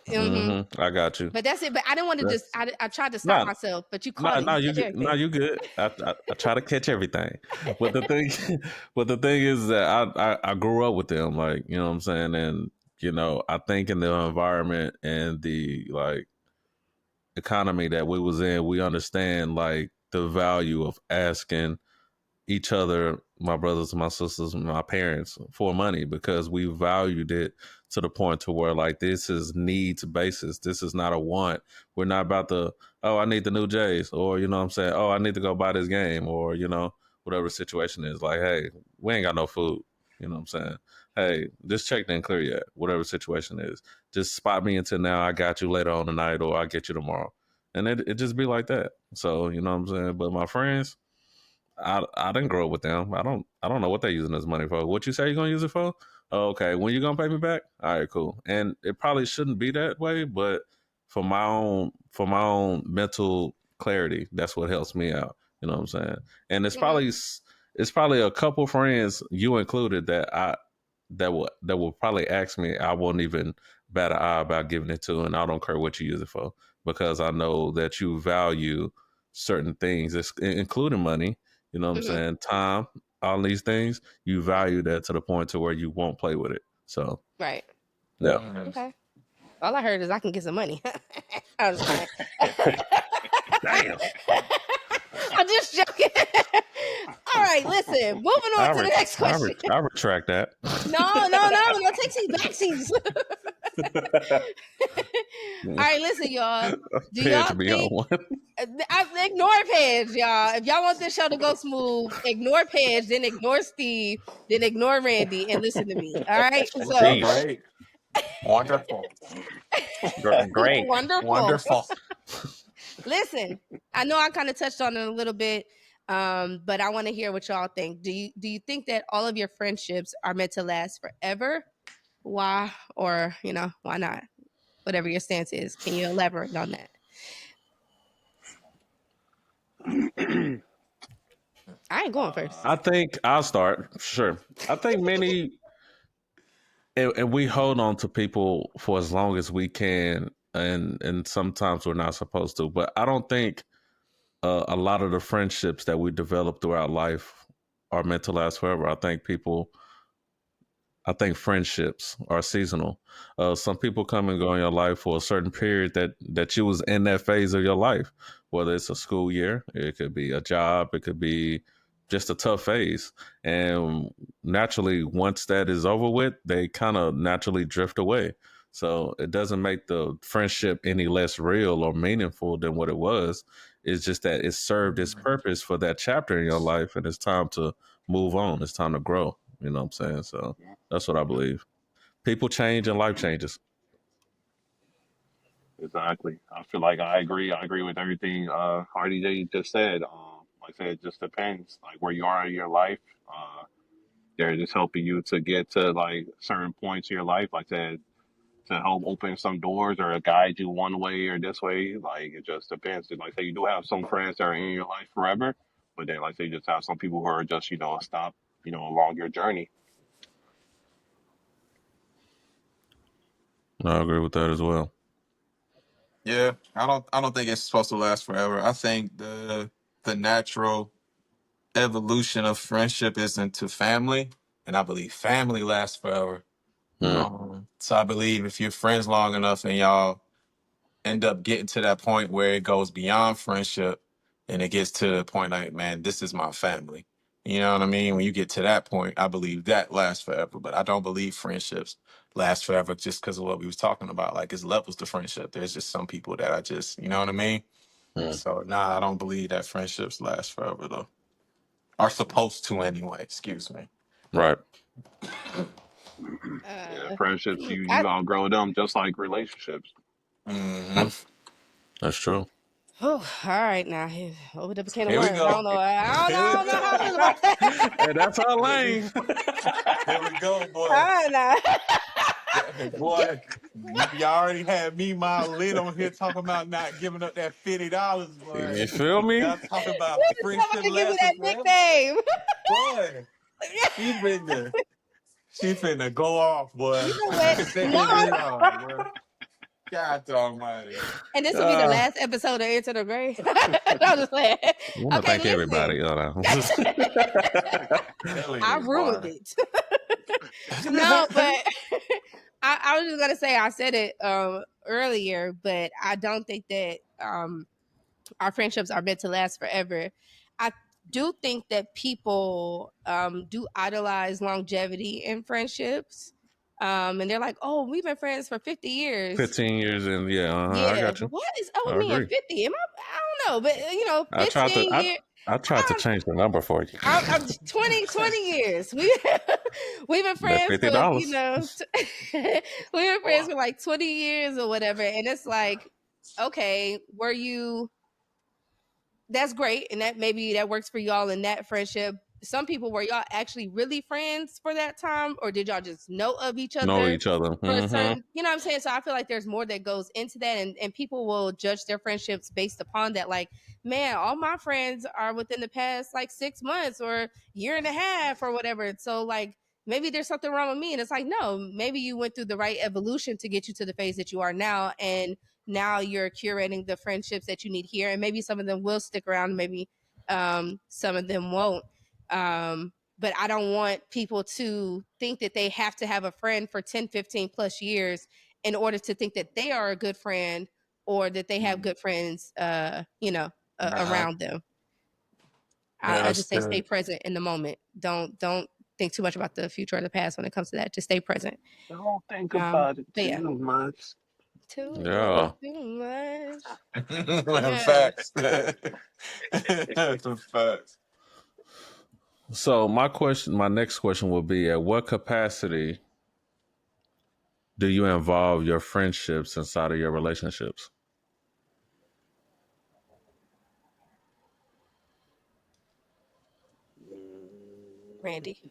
I got you. But that's it. But I didn't want to That's, just. I tried to stop myself, but you caught it. You catch everything. you good. I try to catch everything. But the thing, is that I grew up with them, like, you know what I'm saying, and I think in the environment and the like economy that we was in, we understand like the value of asking each other, my brothers, my sisters, my parents, for money, because we valued it to the point to where, like, this is needs basis. This is not a want. We're not about to, oh, I need the new J's, or, you know what I'm saying, oh, I need to go buy this game, or, whatever the situation is. Like, hey, we ain't got no food. You know what I'm saying? Hey, this check didn't clear yet. Whatever the situation is, just spot me until now. I got you later on tonight, or I'll get you tomorrow. And it just be like that. So, you know what I'm saying? But my friends, I didn't grow up with them. I don't know what they're using this money for. What you say you're gonna use it for? Oh, okay. When you gonna pay me back? All right, cool. And it probably shouldn't be that way, but for my own mental clarity. That's what helps me out. You know what I'm saying? And it's probably a couple friends, you included, that will probably ask me. I won't even bat an eye about giving it to, and I don't care what you use it for, because I know that you value certain things, including money. You know what I'm saying? Time, all these things, you value that to the point to where you won't play with it. So Right. yeah. Okay. All I heard is I can get some money. I was like, Damn. I'm just joking. All right, listen. Moving on to the next question. I retract that. No takesies, backsies. All right, listen, y'all. Do Page y'all be on think? one. Ignore Page, y'all. If y'all want this show to go smooth, ignore Page, then ignore Steve, then ignore Randy, and listen to me. All right. So Great. Wonderful. Great. Wonderful. Listen, I know I kind of touched on it a little bit, but I want to hear what y'all think. Do you think that all of your friendships are meant to last forever? Why, or why not? Whatever your stance is, can you elaborate on that? I ain't going first. I think I'll start. Sure. I think many, and we hold on to people for as long as we can, and sometimes we're not supposed to. But I don't think a lot of the friendships that we develop throughout life are meant to last forever. I think friendships are seasonal. Some people come and go in your life for a certain period that you was in that phase of your life, whether it's a school year, it could be a job, it could be just a tough phase. And naturally, once that is over with, they kind of naturally drift away. So it doesn't make the friendship any less real or meaningful than what it was. It's just that it served its purpose for that chapter in your life, and it's time to move on. It's time to grow. You know what I'm saying? So that's what I believe. People change and life changes. Exactly. I feel like I agree. I agree with everything RDJ just said. Like I said, it just depends, like where you are in your life. They're just helping you to get to like certain points in your life. Like I said, to help open some doors or guide you one way or this way. Like it just depends. Like I say, you do have some friends that are in your life forever, but then like I say, you just have some people who are just stop along your journey. I agree with that as well. Yeah, I don't think it's supposed to last forever. I think the natural evolution of friendship is into family, and I believe family lasts forever. Mm. So I believe if you're friends long enough and y'all end up getting to that point where it goes beyond friendship and it gets to the point like, man, this is my family. You know what I mean? When you get to that point, I believe that lasts forever. But I don't believe friendships last forever just because of what we was talking about. Like, it's levels to friendship. There's just some people that I just, you know what I mean? Mm. So, nah, I don't believe that friendships last forever, though. Are supposed to anyway. Excuse me. Right. Yeah, friendships you I, outgrow them just like relationships. Mm-hmm. That's true. all right, now open up a can of Here we worms. go. I don't know. I don't know how I feel about that. And that's our lane. Here we go, boy. All right, now. Boy, y'all already had me my lid on here talking about not giving up that $50, boy. You feel me? Y'all talking about When did friendship somebody give me that lasting forever? nickname? Boy, she finna go off, boy. You know what? No. God almighty. And this will be the last episode of Enter the Gray. I'm just saying. I want to thank listen. everybody. I ruined it. No, but I was just gonna say I said it earlier, but I don't think that our friendships are meant to last forever. I do think that people do idolize longevity in friendships. And they're like, oh, we've been friends for 50 years. 15 years in, I Yeah, got you. but what is up with I me and agree. 50? I don't know, but 15 years. I tried to change the number for you. I'm 20 years. We've been friends for, $50. we've been friends for like 20 years or whatever. And it's like, okay, that's great. And that maybe that works for y'all in that friendship. some people, were y'all actually really friends for that time, or did y'all just know of each other? Know each other. For a certain, you know what I'm saying? So I feel like there's more that goes into that, and people will judge their friendships based upon that. Like, man, all my friends are within the past like 6 months or year and a half or whatever. So like, maybe there's something wrong with me. And it's like, no, maybe you went through the right evolution to get you to the phase that you are now. And now you're curating the friendships that you need here. And maybe some of them will stick around. Maybe some of them won't. But I don't want people to think that they have to have a friend for 10, 15 plus years in order to think that they are a good friend or that they have good friends, around them. I just say stay present in the moment. Don't think too much about the future or the past when it comes to that. Just stay present. Don't think about it but yeah. too much. Yeah. Too much. Facts. Facts. So my next question will be: at what capacity do you involve your friendships inside of your relationships? Randy.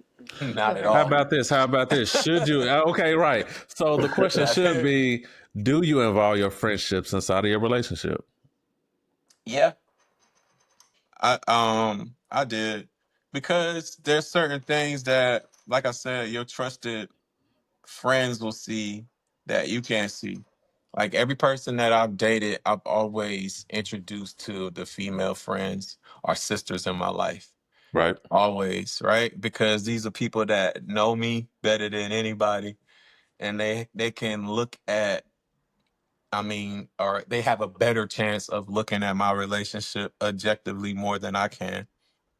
Not at all. How about this? Should you? Okay, right. So the question should be: do you involve your friendships inside of your relationship? Yeah. I did, because there's certain things that, like I said, your trusted friends will see that you can't see. Like every person that I've dated, I've always introduced to the female friends or sisters in my life. Right. Always, right? Because these are people that know me better than anybody, and they can look at, or they have a better chance of looking at my relationship objectively more than I can,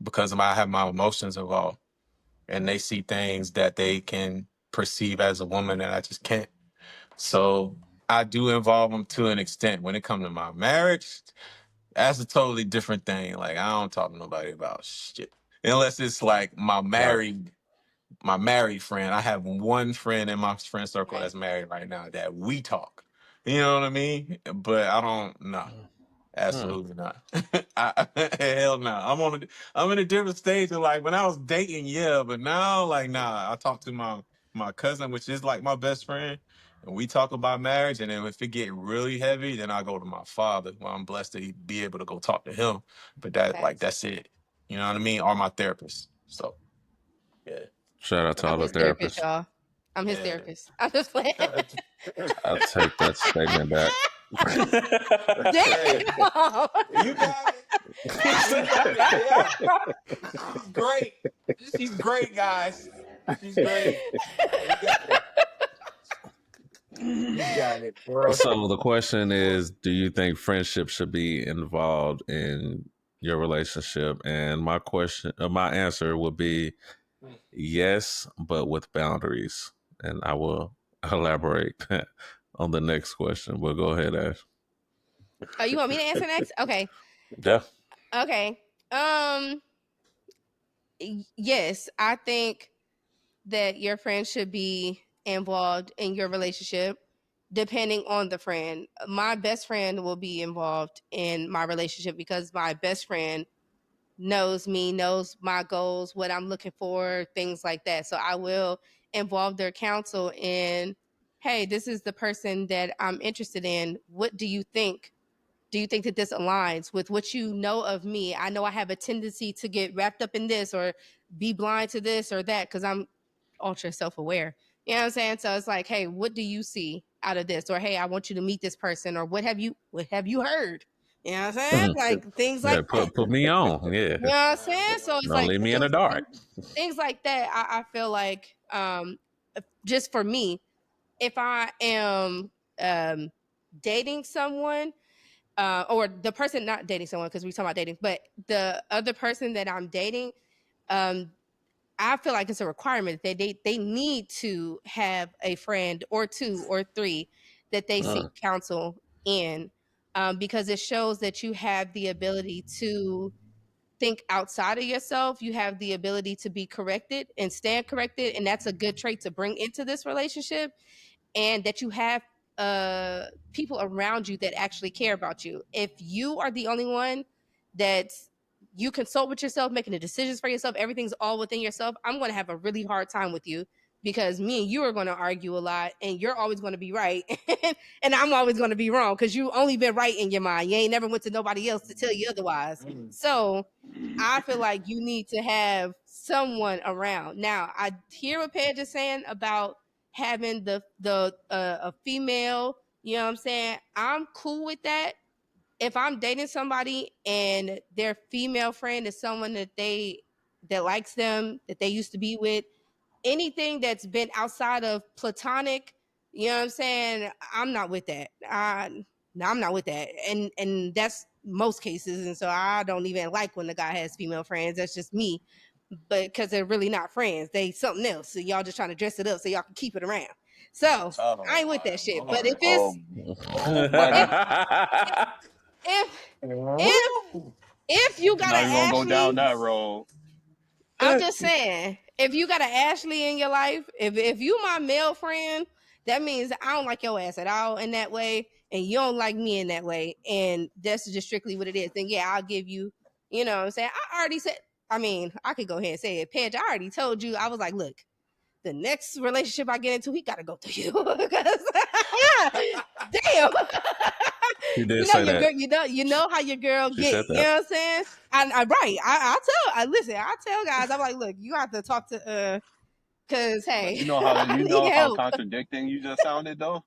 because I have my emotions involved, and they see things that they can perceive as a woman that I just can't. So I do involve them to an extent. When it comes to my marriage, that's a totally different thing. Like, I don't talk to nobody about shit unless it's like my married friend. I have one friend in my friend circle that's married right now that we talk. You know what I mean? But I don't know. Absolutely not. Hell no. I'm in a different stage. And like when I was dating, yeah, but now, like, nah. I talk to my cousin, which is like my best friend, and we talk about marriage. And then if it get really heavy, then I go to my father. Well, I'm blessed to be able to go talk to him. But that's it. You know what I mean? Or my therapist. So yeah. Shout out to all I'm the his therapist, therapists. y'all. I'm his therapist. I'm just playing. I'll take that statement back. Damn. You got it. She's great. She's great, guys. She's great. You got it, bro. So the question is, do you think friendship should be involved in your relationship? And my answer would be yes, but with boundaries. And I will elaborate on the next question. But go ahead, Ash. Oh, you want me to answer next? Okay. Yeah. Okay. Yes, I think that your friend should be involved in your relationship depending on the friend. My best friend will be involved in my relationship because my best friend knows me, knows my goals, what I'm looking for, things like that. So I will involve their counsel in, hey, this is the person that I'm interested in. What do you think? Do you think that this aligns with what you know of me? I know I have a tendency to get wrapped up in this or be blind to this or that because I'm ultra self-aware. You know what I'm saying? So it's like, hey, what do you see out of this? Or hey, I want you to meet this person, or what have you heard? You know what I'm saying? Like things Yeah, like that. put me on. Yeah. You know what I'm saying? So it's Don't like leave me in the dark. things like that. I feel like just for me, if I am dating someone, or the person not dating someone, because we talking about dating, but the other person that I'm dating, I feel like it's a requirement that they need to have a friend or two or three that they seek counsel in, because it shows that you have the ability to think outside of yourself. You have the ability to be corrected and stand corrected, and that's a good trait to bring into this relationship. And that you have people around you that actually care about you. If you are the only one that's you consult with yourself, making the decisions for yourself, everything's all within yourself, I'm going to have a really hard time with you because me and you are going to argue a lot and you're always going to be right. And I'm always going to be wrong because you only been right in your mind. You ain't never went to nobody else to tell you otherwise. So I feel like you need to have someone around. Now, I hear what Paige is saying about having a female, you know what I'm saying? I'm cool with that. If I'm dating somebody and their female friend is someone that likes them, that they used to be with, anything that's been outside of platonic, you know what I'm saying? I'm not with that. No, I'm not with that. And that's most cases. And so I don't even like when the guy has female friends. That's just me. But because they're really not friends, they something else. So y'all just trying to dress it up so y'all can keep it around. So I ain't with that shit. But if it's if you got now an you're gonna go down Ashley, that road. I'm just saying, if you got an Ashley in your life, if you my male friend, that means I don't like your ass at all in that way, and you don't like me in that way, and that's just strictly what it is. Then yeah, I'll give you, you know what I'm saying? I already said, I mean, I could go ahead and say it. Paige, I already told you, I was like, look, the next relationship I get into, he gotta go through you. Because damn. He did say your that. girl, you know how your girl She get, said that. you know what I'm saying? Right. I tell guys, I'm like, look, you have to talk to cause hey, You know how I you need know how help. contradicting you just sounded though.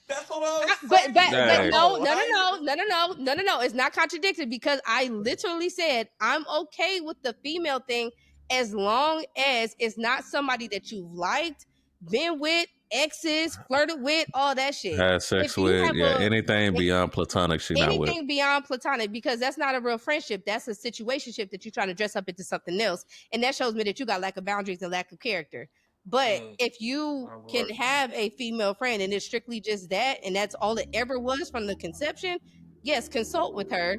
That's what I was But saying. Hey. no, it's not contradicted because I literally said I'm okay with the female thing as long as it's not somebody that you've liked, been with, exes, flirted with, all that shit. Had sex If you with, have yeah, anything beyond platonic, she not with. anything beyond platonic, because that's not a real friendship, that's a situationship that you're trying to dress up into something else, and that shows me that you got lack of boundaries and lack of character. But if you can have a female friend and it's strictly just that, and that's all it ever was from the conception, yes, consult with her,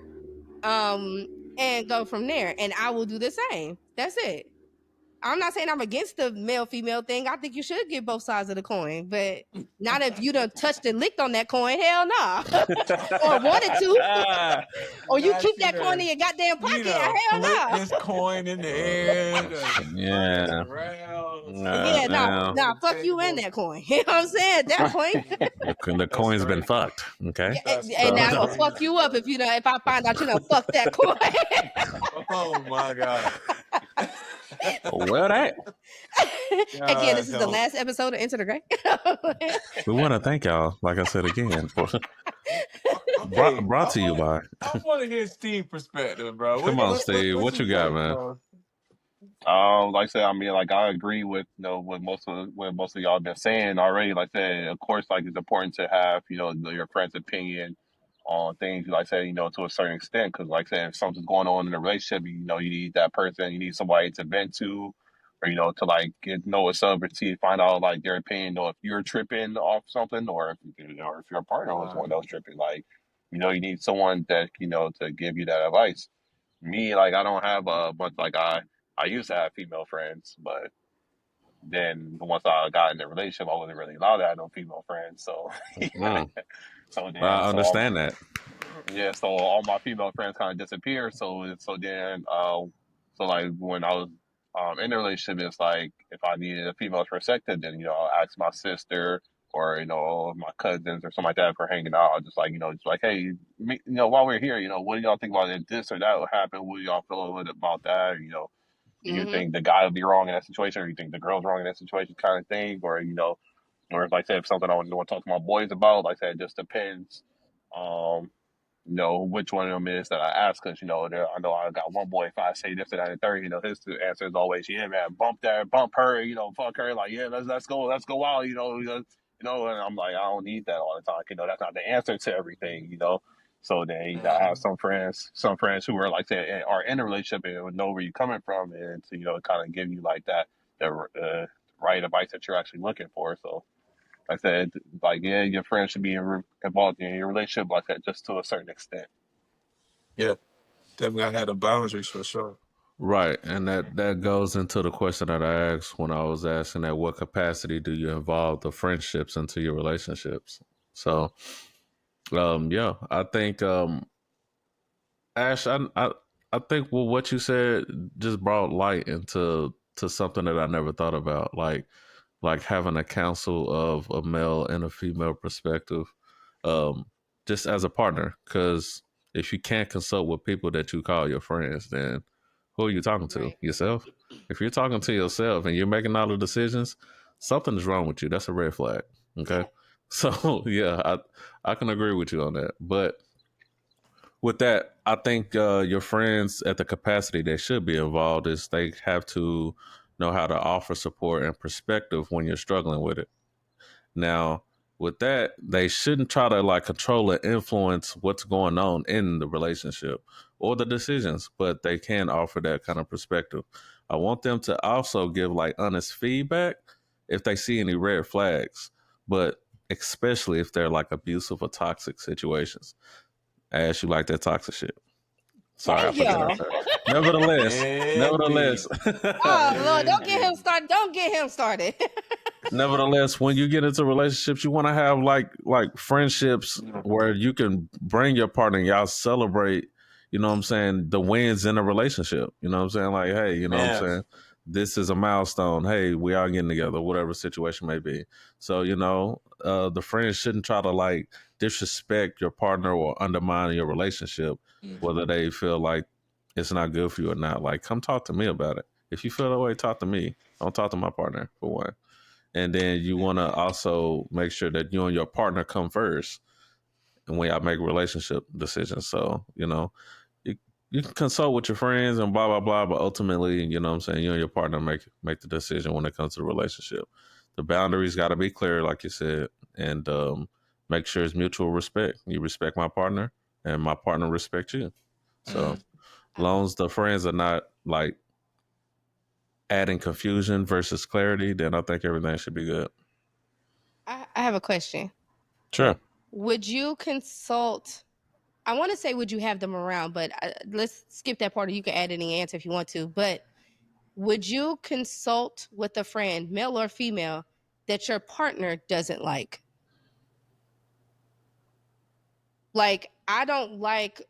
and go from there, and I will do the same. That's it. I'm not saying I'm against the male female thing. I think you should get both sides of the coin, but not if you done touched and licked on that coin. Hell no. Or wanted to. Or you keep that coin in your goddamn pocket. Hell Flip no. this coin in the air. Yeah. Nah, fuck you in that coin. You know what I'm saying? At that point. The coin's been fucked. Okay. And now I'm gonna fuck you up if I find out you done fuck that coin. Oh my God. Well, that. Again, this is the last episode of Enter the Gray. We want to thank y'all, like I said again, for brought to you by. I want to hear Steve's perspective, bro. Come on, Steve. What you got, man? Bro? Like I said, I mean, like I agree with what most of y'all been saying already. Like I said, of course, like it's important to have your friend's opinion on things. Like I said, to a certain extent, because like I said, if something's going on in a relationship, you need that person, you need somebody to vent to, or to like know what's up or see find out like their opinion, know if you're tripping off something or if your partner was one that was tripping. Like you need someone that to give you that advice. Me, like I don't have a bunch like I used to have female friends, but then once I got in the relationship, I wasn't really allowed to have no female friends. So, I understand that. Yeah, so all my female friends kind of disappeared. So like when I was in a relationship, it's like if I needed a female perspective, then I'll ask my sister or my cousins or something like that for hanging out. I'll just like just like, hey, while we're here, what do y'all think about it? This or that will happen? What do y'all feel about that? Do you think the guy would be wrong in that situation, or you think the girl's wrong in that situation, kind of thing, or or if like I said, if something I want to talk to my boys about, like I said, it just depends. Which one of them is that I ask, because I know I got one boy. If I say this and that and third, his answer is always, yeah, man, bump her, fuck her, like, yeah, let's go out, and I'm like, I don't need that all the time. That's not the answer to everything, So then you gotta have some friends who are like that are in a relationship and would know where you're coming from, and to kind of give you like that the right advice that you're actually looking for. So I said, like, yeah, your friends should be involved in your relationship like that, just to a certain extent. Yeah, definitely gotta have the boundaries for sure. Right, and that goes into the question that I asked when I was asking at what capacity do you involve the friendships into your relationships. So, yeah, I think Ash, I think what you said just brought light into something that I never thought about, like having a council of a male and a female perspective, um, just as a partner. Because if you can't consult with people that you call your friends, then who are you talking to? Right. Yourself? If you're talking to yourself and you're making all the decisions, something is wrong with you. That's a red flag. Okay. Yeah. So yeah, I can agree with you on that. But with that, I think your friends at the capacity they should be involved is they have to know how to offer support and perspective when you're struggling with it. Now, with that, they shouldn't try to like control or influence what's going on in the relationship or the decisions, but they can offer that kind of perspective. I want them to also give like honest feedback if they see any red flags, but especially if they're like abusive or toxic situations. I ask you like that toxic shit. Sorry, I Thank forgot. y'all. Nevertheless, Indeed. nevertheless, Oh Lord, don't get him Indeed. started. Don't get him started. nevertheless, when you get into relationships, you want to have like friendships where you can bring your partner and y'all celebrate. You know what I'm saying? The wins in a relationship. You know what I'm saying? Like, hey, you know what I'm Yes. saying? This is a milestone. Hey, we are getting together, whatever the situation may be. So, the friends shouldn't try to like disrespect your partner or undermine your relationship, whether they feel like it's not good for you or not. Like, come talk to me about it. If you feel that way, talk to me. Don't talk to my partner for one. And then you want to also make sure that you and your partner come first, and when y'all make relationship decisions. So you you can consult with your friends and blah blah blah, but ultimately, you know what I'm saying, you and your partner make the decision when it comes to the relationship. The boundaries got to be clear, like you said, and make sure it's mutual respect. You respect my partner, and my partner respect you. So, as long as the friends are not like adding confusion versus clarity, then I think everything should be good. I have a question. Sure. Would you consult? I want to say, would you have them around? But let's skip that part. Or you can add any answer if you want to. But would you consult with a friend, male or female, that your partner doesn't like? Like, I don't like.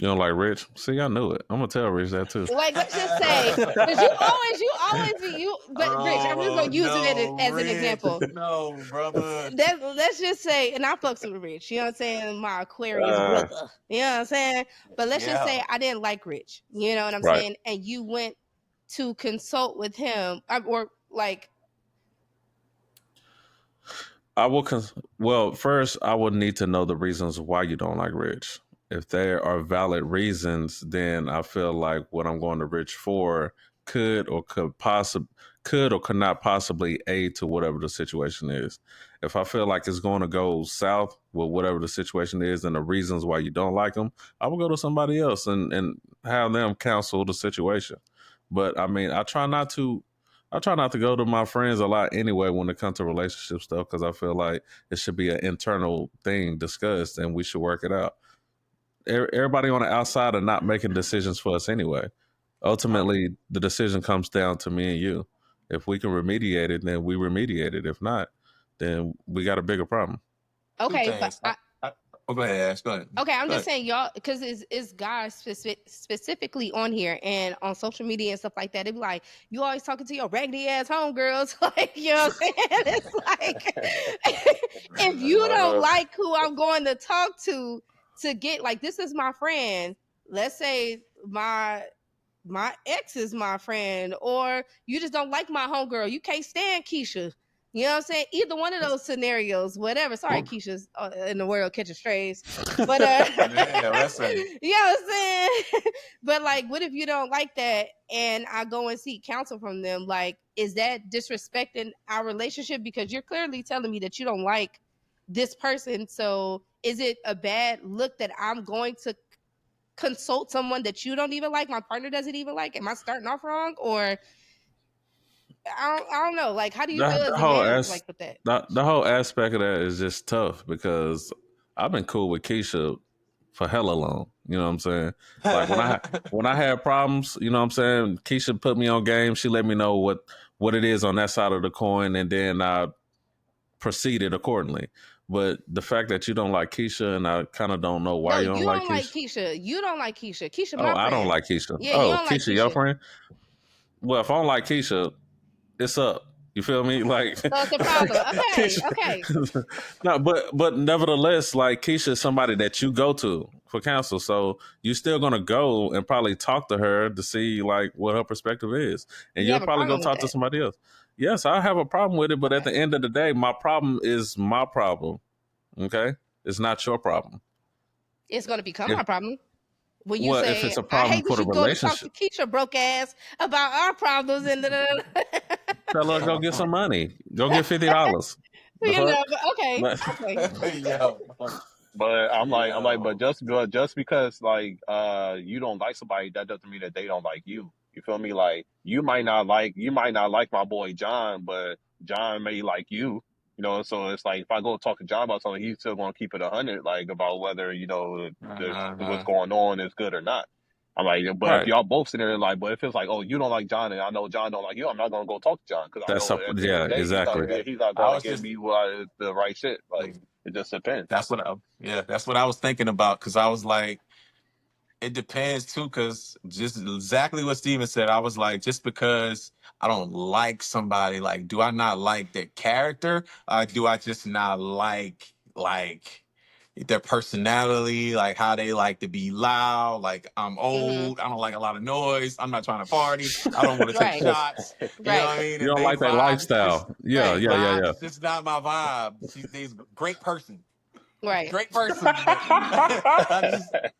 You don't like Rich? See, I knew it. I'm gonna tell Rich that too. Like, let's just say, because you. But Rich, I'm just gonna use it no, as an Rich. example. No, brother. Let's just say, and I fucks with Rich, you know what I'm saying? My Aquarius brother, you know what I'm saying? But let's just Yeah. say I didn't like Rich, you know what I'm Right. saying? And you went to consult with him, or like, I will. Well, first, I would need to know the reasons why you don't like Rich. If there are valid reasons, then I feel like what I'm going to Rich for could or could not possibly aid to whatever the situation is. If I feel like it's going to go south with whatever the situation is and the reasons why you don't like them, I will go to somebody else and have them counsel the situation. But I mean, I try not to go to my friends a lot anyway when it comes to relationship stuff because I feel like it should be an internal thing discussed and we should work it out. Everybody on the outside are not making decisions for us anyway. Ultimately, the decision comes down to me and you. If we can remediate it, then we remediate it. If not, then we got a bigger problem. Two okay, but things. Go ahead, Ash. Go ahead. okay, I'm Go just ahead. saying, y'all, because it's guys specifically on here and on social media and stuff like that. They be like, you always talking to your raggedy ass homegirls, like, you know what I'm saying? It's like, if you don't like who I'm going to talk to get, like, this is my friend. Let's say my ex is my friend, or you just don't like my homegirl. You can't stand Keisha. You know what I'm saying? Either one of those scenarios, whatever. Sorry, Keisha's in the world catching strays. But Yeah, listen. you know what I'm saying? But like, what if you don't like that and I go and seek counsel from them? Like, is that disrespecting our relationship? Because you're clearly telling me that you don't like this person. So is it a bad look that I'm going to consult someone that you don't even like, my partner doesn't even like? Am I starting off wrong? Or I don't know. Like, how do you feel The as a whole man like with that? the whole aspect of that is just tough because I've been cool with Keisha for hella long. You know what I'm saying? Like when I had problems, you know what I'm saying, Keisha put me on game. She let me know what it is on that side of the coin, and then I proceeded accordingly. But the fact that you don't like Keisha, and I kind of don't know why No, you don't you like don't like Keisha. Keisha. You don't like Keisha. Keisha, Oh, my I don't friend. like Keisha. Yeah, you Oh, don't like Keisha, your Keisha. friend? Well, if I don't like Keisha, it's up. You feel me? Like, So it's a problem. Okay, Keisha, okay. no, but nevertheless, like Keisha is somebody that you go to for counsel, so you're still gonna go and probably talk to her to see like what her perspective is, and You you'll have a probably go problem with talk to that? somebody else. Yes, I have a problem with it, but at Okay. the end of the day, my problem is my problem. Okay, it's not your problem. It's going to become If my problem. When you well, if say, it's a I problem hate for that the you go to talk to relationship, Keisha broke ass about our problems and tell her go get some money. Go get $50. The you fuck? know, but okay, But okay. Yeah. But I'm like, but Yo. just because like you don't like somebody, that doesn't mean that they don't like you. You feel me? Like you might not like my boy John, but John may like you. You know, so it's like if I go talk to John about something, he's still gonna keep it 100, like about whether what's going on is good or not. I'm like, but if right, y'all both sitting there like, but if it's like, oh, you don't like John and I know John don't like you, I'm not gonna go talk to John because I that's know a at the end of yeah, the day exactly. he's not I going to was give just me the right shit. Like it just depends. that's what I was thinking about because I was like, it depends too, because just exactly what Steven said. I was like, just because I don't like somebody, like, do I not like their character? Do I just not like their personality, like how they like to be loud? Like I'm Hmm. old, I don't like a lot of noise. I'm not trying to party. I don't want to take Right, shots. You know right, what I mean? You And don't they like their vibes just lifestyle. Yeah, right, yeah, yeah, yeah. vibes just not my vibe. She's a great person. right. Great person, but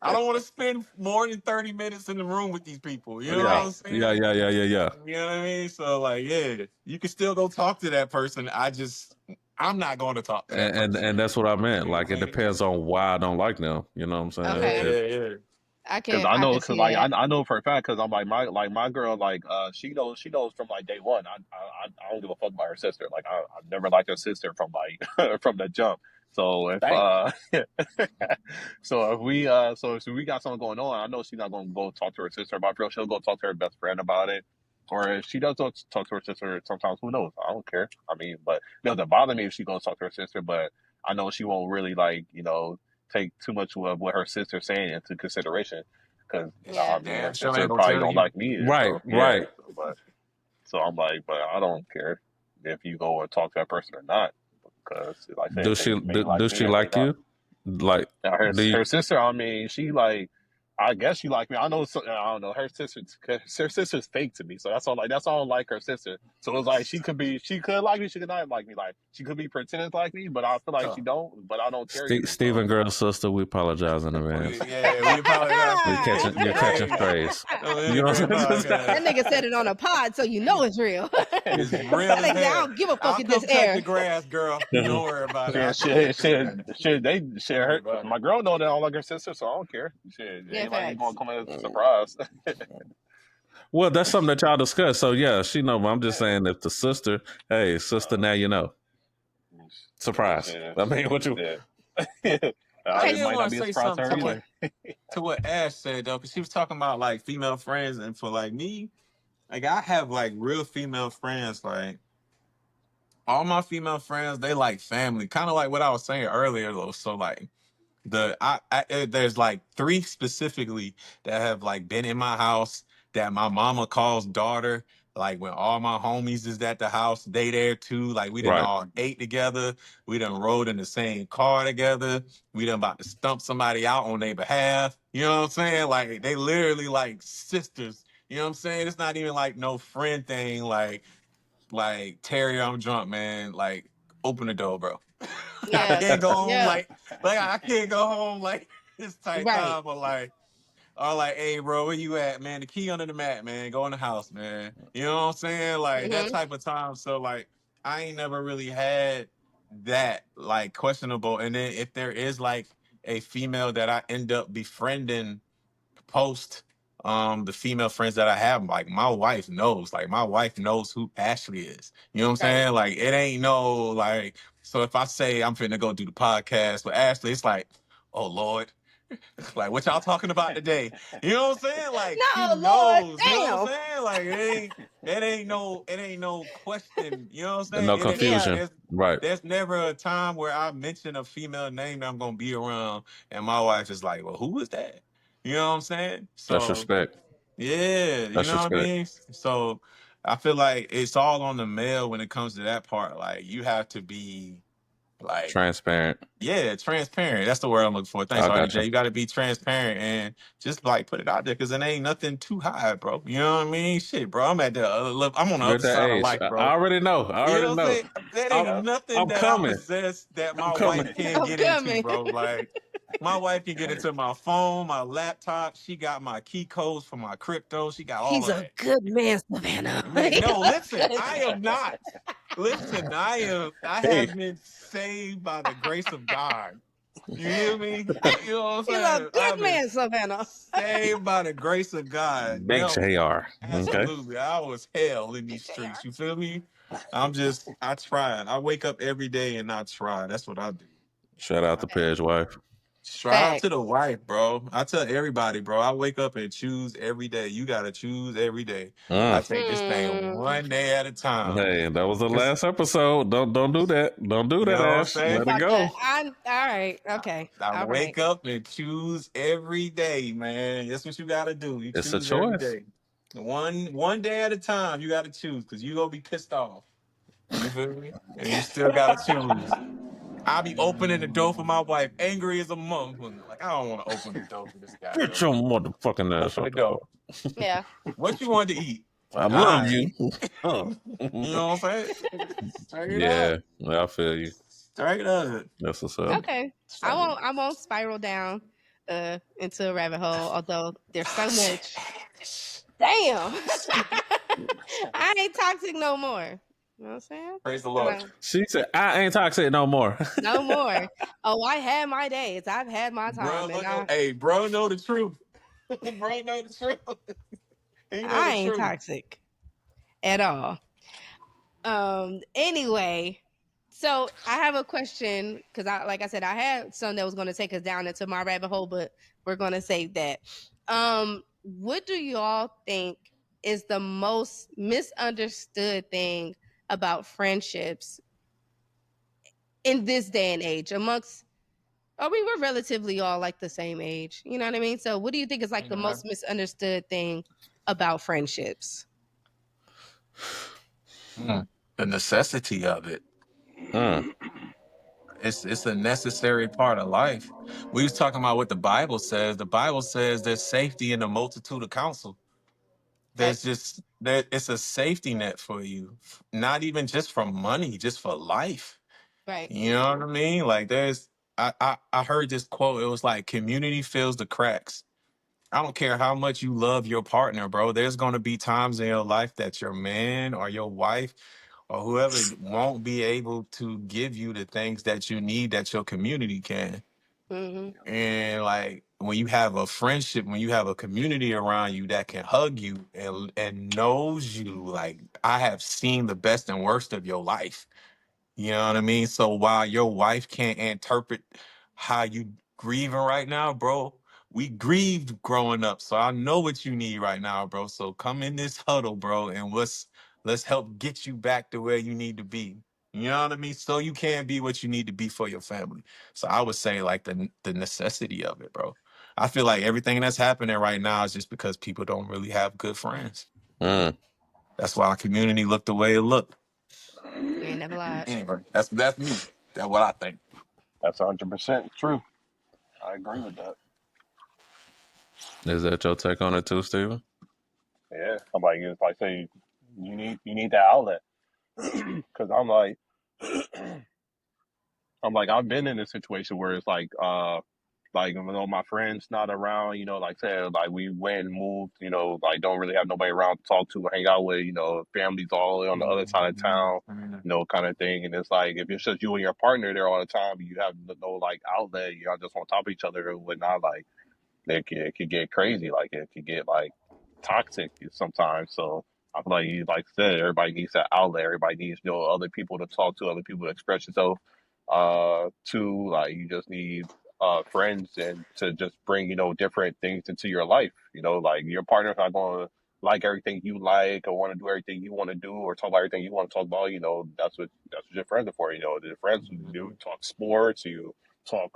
I don't want to spend more than 30 minutes in the room with these people. You know what Yeah, I'm yeah, saying? yeah, yeah, yeah, yeah. You know what I mean? So like, yeah, you can still go talk to that person. I'm not going to talk to that person. And that's what I meant. You know Like what it I mean? depends on why I don't like them. You know what I'm saying? Okay, Yeah. Because I can cause see like that. I know for a fact because I'm like my girl like she knows from like day one. I don't give a fuck about her sister. Like I never liked her sister from like from the jump. So if Dang. so if we got something going on, I know she's not gonna go talk to her sister about it. She'll go talk to her best friend about it. Or if she does go talk to her sister, sometimes who knows? I don't care. I mean, but it doesn't bother me if she goes talk to her sister. But I know she won't really like take too much of what her sister's saying into consideration because Yeah. I mean her Damn, sure sister ain't gonna probably tell don't you. like me either. Right, So yeah, right. but so I'm like, but I don't care if you go and talk to that person or not because like I said, they may like do me she or may like not. you? Like Now do you, her sister, I mean, she like, I guess she like me. I know, I don't know. Her sister's fake to me, so that's all. Like that's all I don't like her sister. So it's like she could like me, she could not like me. Like she could be pretending to like me, but I feel like she don't. But I don't care either. So Stephen girl's sister? We apologize in advance. We apologize for You're catching the strays. Stephen You know Gray what I'm saying? That podcast. nigga said it on a pod, so you know it's real. It's That real as nigga said, I hell. don't give a fuck I'll in this come cut the air. grass, girl. Don't worry about it. yeah, I'll come cut the grass. they share Don't worry her. about it. My girl know that I don't like her sister, so I don't care. Shit, it Yeah, ain't like it's gonna facts. come as a surprise. Well, that's something that y'all discuss. So yeah, she know. But I'm just saying, if the sister, hey, sister, now you know. Surprise. Shit, I mean, what you? yeah. I Okay, It did might not want to be a say surprise to something her either. to what Ash said though, because she was talking about like female friends, and for like me, like I have like real female friends. Like all my female friends, they like family, kind of like what I was saying earlier though. So like there's like three specifically that have like been in my house that my mama calls daughter. Like when all my homies is at the house, they there too. Like we done Right. all ate together. We done rode in the same car together. We done about to stump somebody out on their behalf. You know what I'm saying? Like they literally like sisters. You know what I'm saying? It's not even like no friend thing. Like Terry, I'm drunk, man. Like open the door, bro. I yeah, can't go home yeah, like I can't go home like this type right. time, but like, hey, bro, where you at, man? The key under the mat, man. Go in the house, man. You know what I'm saying? Like that Hmm. type of time. So like, I ain't never really had that like questionable. And then if there is like a female that I end up befriending post the female friends that I have, like my wife knows. Like my wife knows who Ashley is. You know what I'm Right. saying? Like it ain't no like, so if I say I'm finna go do the podcast with Ashley, it's like, oh Lord, Like, what y'all talking about today? You know what I'm saying? Like, she No, Lord, knows. You know what I'm damn. saying? Like, it ain't no question. You know what I'm And saying? no It ain't, there's, Yeah. confusion. there's Right. there's never a time where I mention a female name that I'm gonna be around, and my wife is like, "Well, who is that?" You know what I'm saying? That's So respect. yeah, you That's know what I respect. mean. So I feel like it's all on the male when it comes to that part. Like, you have to be like, Transparent. yeah, transparent. That's the word I'm looking for. Thanks, I got RDJ. you. You got to be transparent and just like put it out there because it ain't nothing too high, bro. You know what I mean? Shit, bro. I'm at the other, I'm on the You're at other that side of age. life, I bro. already know. I You already know what I'm know. saying? That ain't I'm, Yeah. nothing I'm that I coming. possess that I'm my coming. wife can't I'm get into, coming. bro. Like, my wife can get into my phone, my laptop. She got my key codes for my crypto. She got all He's of a that. good man, Savannah. Man, He's no, a listen, good I man. am not. Listen, I Hey, have been saved by the grace of God. You hear me? You know what I'm He's a saying? good I've been man, Savannah. saved by the grace of God. Big No, JR. Okay. absolutely. I was hell in these streets. You feel me? I try. I wake up every day and I try. That's what I do. Shout out to PEJ wife. Shout out Fact. to the wife, bro. I tell everybody, bro, I wake up and choose every day. You got to choose every day. I Mm. take this thing Hmm. one day at a time. Hey, that was the It's- last episode. Don't do that. Don't do you that, know what I'm Ash. You saying? Let it about go. to? I'm all right. Okay. I All right. wake up and choose every day, man. That's what you got to do. You It's a choose every choice. day. One day at a time, you got to choose because you going to be pissed off. You feel me? And you still got to choose. I'll be opening the door for my wife, angry as a motherfucker. Like, I don't want to open the door for this Get goddamn your woman. motherfucking ass Open out the the door. door. Yeah. What you want to eat? I All love right. you. Oh. You know what I'm saying? Straight Yeah, up. I feel you. Straight up. That's what's up. Okay. Straight up. I won't spiral down into a rabbit hole, although there's so much. Damn. I ain't toxic no more. You know what I'm saying? Praise the And Lord. She said, I ain't toxic no more. no more. Oh, I had my days. I've had my time, and Bro, know the truth. Bro, know the truth. He know I the ain't truth. toxic at all. Anyway, so I have a question because like I said, I had some that was going to take us down into my rabbit hole, but we're going to save that. What do you all think is the most misunderstood thing about friendships in this day and age amongst we're relatively all like the same age, you know what I mean? So what do you think is like the most misunderstood thing about friendships? The necessity of it. Mm. It's a necessary part of life. We was talking about what the Bible says. The Bible says there's safety in the multitude of counsel. There's Facts. just there it's a safety net for you. Not even just for money, just for life. Right. You know what I mean? Like I heard this quote. It was like community fills the cracks. I don't care how much you love your partner, bro. There's going to be times in your life that your man or your wife or whoever won't be able to give you the things that you need that your community can. Mm-hmm. And like when you have a friendship, when you have a community around you that can hug you and knows you, like I have seen the best and worst of your life. You know what I mean? So while your wife can't interpret how you grieving right now, bro, we grieved growing up. So I know what you need right now, bro. So come in this huddle, bro, and let's help get you back to where you need to be. You know what I mean? So you can be what you need to be for your family. So I would say like the necessity of it, bro. I feel like everything that's happening right now is just because people don't really have good friends. Mm. That's why our community looked the way it looked. You ain't never lied. Anyway, that's me. That's what I think. That's 100% true. I agree with that. Is that your take on it too, Steven? Yeah, I'm like, it's like say you need that outlet because I've been in a situation where it's like you know my friends not around, you know, like said like we went and moved, you know, like don't really have nobody around to talk to or hang out with, you know, families all the way on the other side of town, you know, kind of thing. And it's like if it's just you and your partner there all the time, you have no like outlet, you're just on top of each other and whatnot, like it could get crazy, like it could get like toxic sometimes. So I feel like you like I said, everybody needs that outlet. Everybody needs, other people to talk to, other people to express yourself to. Like you just need friends and to just bring, different things into your life. Like your partner's not going to like everything you like or want to do everything you want to do or talk about everything you want to talk about. That's what your friends are for. The friends who do talk sports, you talk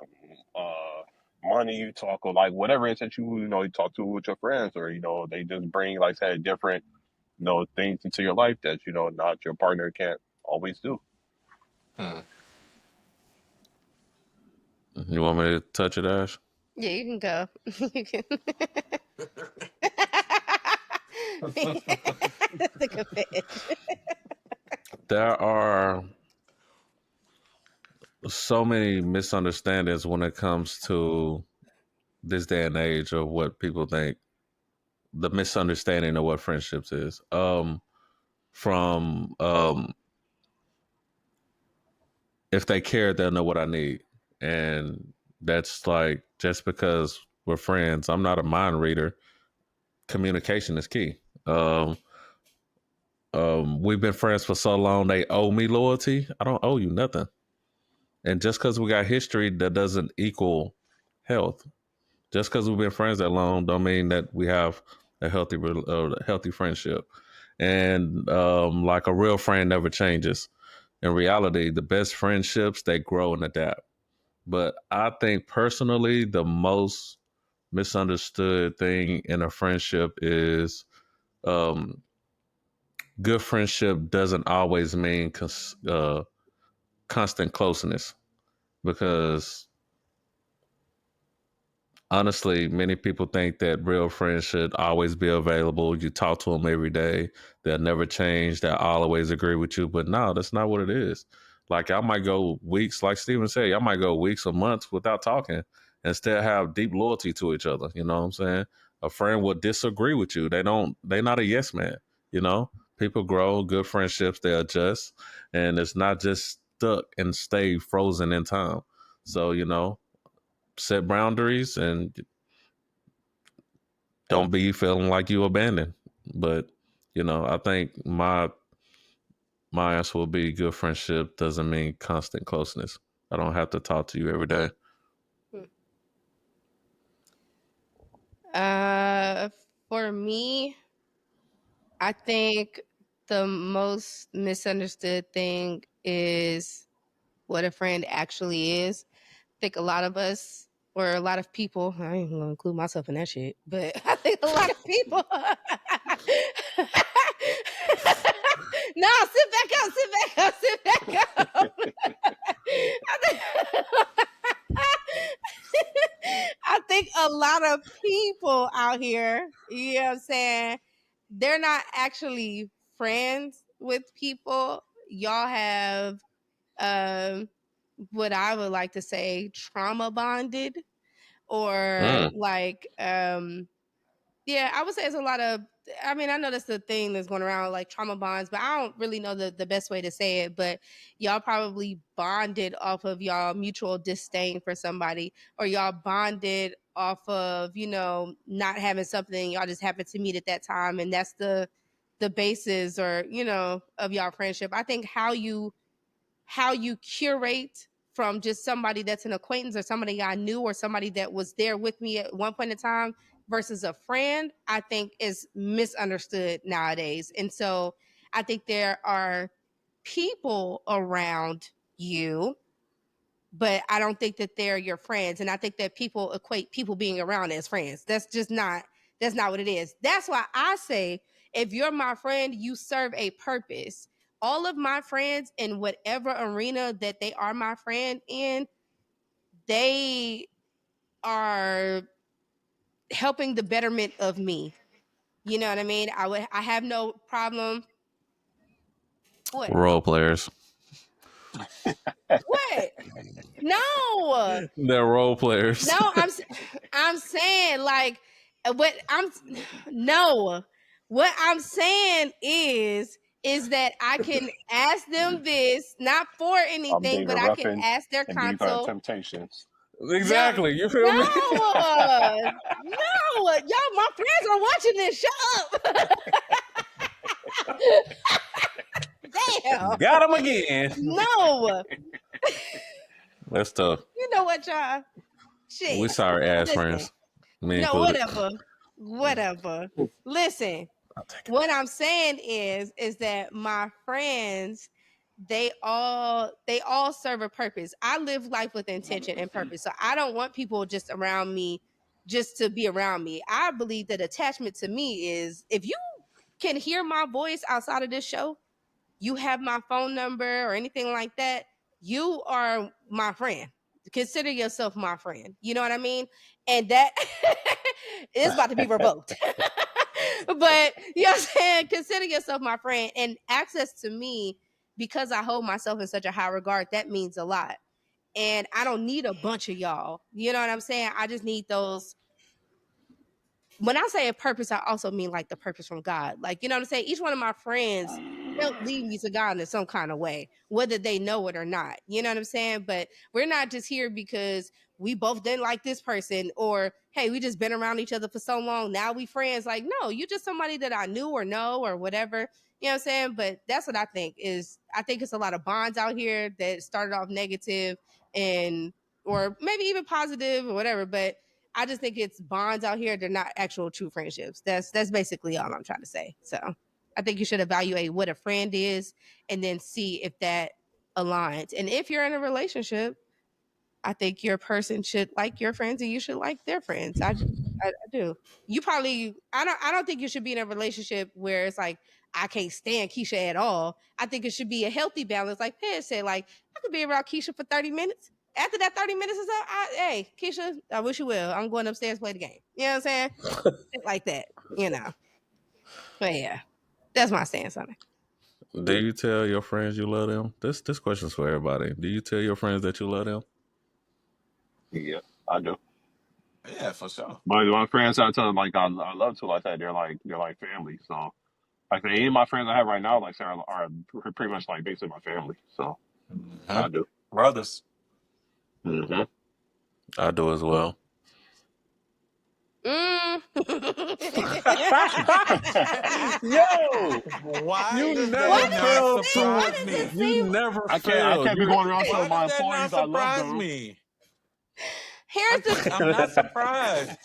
money, you talk like whatever it is that you talk to with your friends, or they just bring, like I said, different things into your life that not your partner can't always do. You want me to touch it, Ash? Yeah, you can go. You can. That's a good pitch. There are so many misunderstandings when it comes to this day and age of what people think, the misunderstanding of what friendships is. From if they care, they'll know what I need. And that's like, just because we're friends, I'm not a mind reader. Communication is key. We've been friends for so long, they owe me loyalty. I don't owe you nothing. And just because we got history, that doesn't equal health. Just because we've been friends that long, don't mean that we have a healthy friendship. And like, a real friend never changes. In reality, the best friendships, they grow and adapt. But I think personally, the most misunderstood thing in a friendship is, um, good friendship doesn't always mean constant closeness, because honestly, many people think that real friends should always be available. You talk to them every day. They'll never change. They'll always agree with you. But no, that's not what it is. Like, I might go weeks, like Stephen said, I might go weeks or months without talking and still have deep loyalty to each other. You know what I'm saying? A friend will disagree with you. They're not a yes man. You know, people grow, good friendships, they adjust, and it's not just stuck and stay frozen in time. So, set boundaries and don't be feeling like you abandoned. But I think my answer will be, good friendship doesn't mean constant closeness. I don't have to talk to you every day. For me, I think the most misunderstood thing is what a friend actually is. I think a lot of us, or a lot of people, I ain't gonna include myself in that shit, but I think a lot of people. No, sit back up. I think, I think a lot of people out here, you know what I'm saying, they're not actually friends with people. Y'all have what I would like to say trauma bonded, or like yeah, I would say it's a lot of, I mean, I know that's the thing that's going around, like trauma bonds, but I don't really know the best way to say it. But y'all probably bonded off of y'all mutual disdain for somebody, or y'all bonded off of, not having something, y'all just happened to meet at that time. And that's the basis, or, of y'all friendship. I think how you curate from just somebody that's an acquaintance, or somebody I knew, or somebody that was there with me at one point in time, versus a friend, I think is misunderstood nowadays. And so I think there are people around you, but I don't think that they're your friends. And I think that people equate people being around as friends. That's not what it is. That's why I say, if you're my friend, you serve a purpose. All of my friends, in whatever arena that they are my friend in, they are helping the betterment of me. You know what I mean? I have no problem. What? Role players. What? No. They're role players. No, I'm saying, like, what I'm no. What I'm saying is that I can ask them this, not for I'm anything, but David I can Ruffin ask their and these are console. Temptations. Exactly. You feel No, me? no, y'all, my friends are watching this. Shut up. Damn. Got him again. No. That's tough. You know what, y'all? Shit. We sorry ass Listen. friends. Me No, included. whatever. Listen, what I'm saying is that my friends, they all serve a purpose. I live life with intention and purpose. So I don't want people just around me just to be around me. I believe that attachment to me is, if you can hear my voice outside of this show, you have my phone number or anything like that, you are my friend. Consider yourself my friend. You know what I mean? And that is about to be revoked. But you know what I'm saying? Consider yourself my friend. And access to me, because I hold myself in such a high regard, that means a lot. And I don't need a bunch of y'all. You know what I'm saying? I just need those. When I say a purpose, I also mean like the purpose from God. Like, you know what I'm saying? Each one of my friends help lead me to God in some kind of way, whether they know it or not. You know what I'm saying? But we're not just here because we both didn't like this person, or, hey, we just been around each other for so long, now we friends. Like, no, you're just somebody that I knew or know or whatever. You know what I'm saying? But that's what I think it's a lot of bonds out here that started off negative or maybe even positive or whatever. But I just think it's bonds out here. They're not actual true friendships. That's basically all I'm trying to say. So I think you should evaluate what a friend is and then see if that aligns. And if you're in a relationship, I think your person should like your friends and you should like their friends. I do. I don't think you should be in a relationship where it's like, I can't stand Keisha at all. I think it should be a healthy balance. Like Pez said, like, I could be around Keisha for 30 minutes. After that 30 minutes is up, hey, Keisha, I wish you will. I'm going upstairs to play the game. You know what I'm saying? Like that, you know. But yeah, that's my stance on it. Do you tell your friends you love them? This question's for everybody. Do you tell your friends that you love them? Yeah, I do. Yeah, for sure. But my friends I tell them like I love to like that. They're like family. So like any of my friends I have right now, like Sarah, are pretty much like basically my family. So I do. Brothers. Mm-hmm. I do as well. Yo, Why you does never that fail not surprise to. me? You never I can't be going around telling my Why does that not employees I love surprise them. me? Here's the I'm not surprised.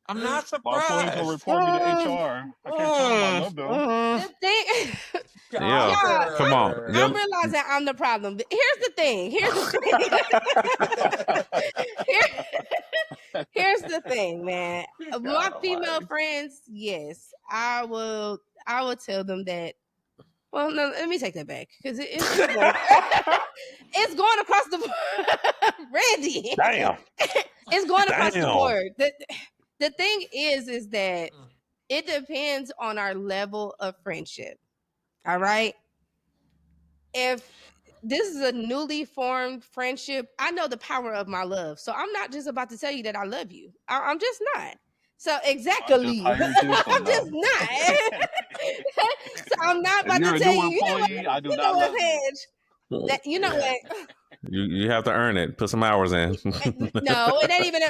I'm not My employees will surprised. report me to HR. I can't tell them I love them. thing. Yeah, Y'all, come on. I'm realizing I'm the problem. Here's the thing. Here's the thing, man. My female friends, yes, I will tell them that. Well, no, let me take that back because it's going across the board. Randy. Damn. It's going across the board. The thing is that it depends on our level of friendship. All right. If this is a newly formed friendship, I know the power of my love. So I'm not just about to tell you that I love you. I'm just not. So exactly. I'm just not. So I'm not about to tell you. I do not love you. That you know what? You have to earn it. Put some hours in. No, it ain't even.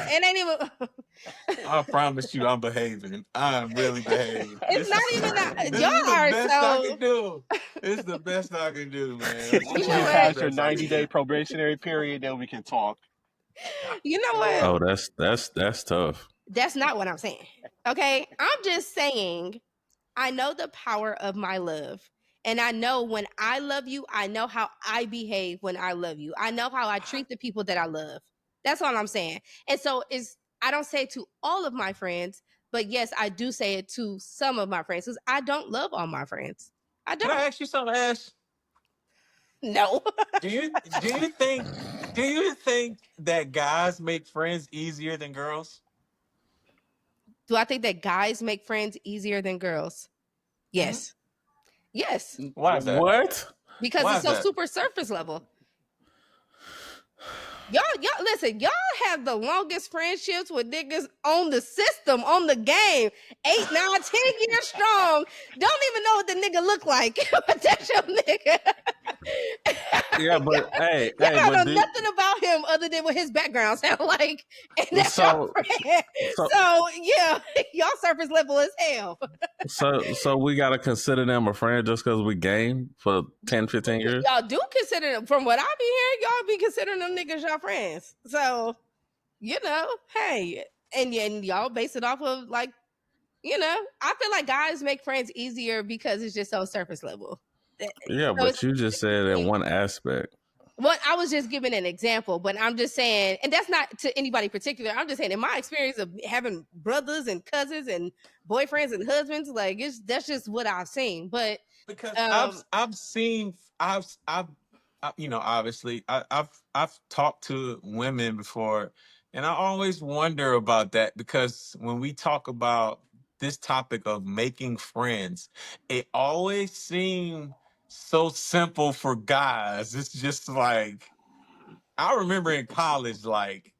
I promise you, I'm behaving. I'm really behaving. It's not even that. This Y'all is the are best so. I can do. It's the best I can do, man. Once you pass your 90-day probationary period, then we can talk. You know what? Oh, that's tough. That's not what I'm saying. Okay, I'm just saying I know the power of my love. And I know when I love you, I know how I behave when I love you. I know how I treat the people that I love. That's all I'm saying. And so I don't say it to all of my friends, but yes, I do say it to some of my friends because I don't love all my friends. I don't. Can I ask you something, Ash? No. Do you think that guys make friends easier than girls? Do I think that guys make friends easier than girls? Yes. Mm-hmm. Yes. Why is that? What? Because it's so super surface level. Y'all listen, y'all have the longest friendships with niggas on the system, on the game. 8, 9, 10 years strong. Don't even know what the nigga look like. But that's your nigga. Yeah, but hey, y'all know nothing about him other than what his background sound like. And that's your friend. So yeah, y'all surface level as hell. So we gotta consider them a friend just because we game for 10, 15 years? Y'all do consider them, from what I be hearing, y'all be considering them niggas y'all friends. So hey, and y'all base it off of like, I feel like guys make friends easier because it's just so surface level. Yeah, So but you just said in one aspect. well, I was just giving an example, but I'm just saying, and that's not to anybody particular. I'm just saying, in my experience of having brothers and cousins and boyfriends and husbands, like that's just what I've seen. But Because um, I've seen obviously I've talked to women before, and I always wonder about that because when we talk about this topic of making friends, it always seems so simple for guys. It's just like I remember in college, like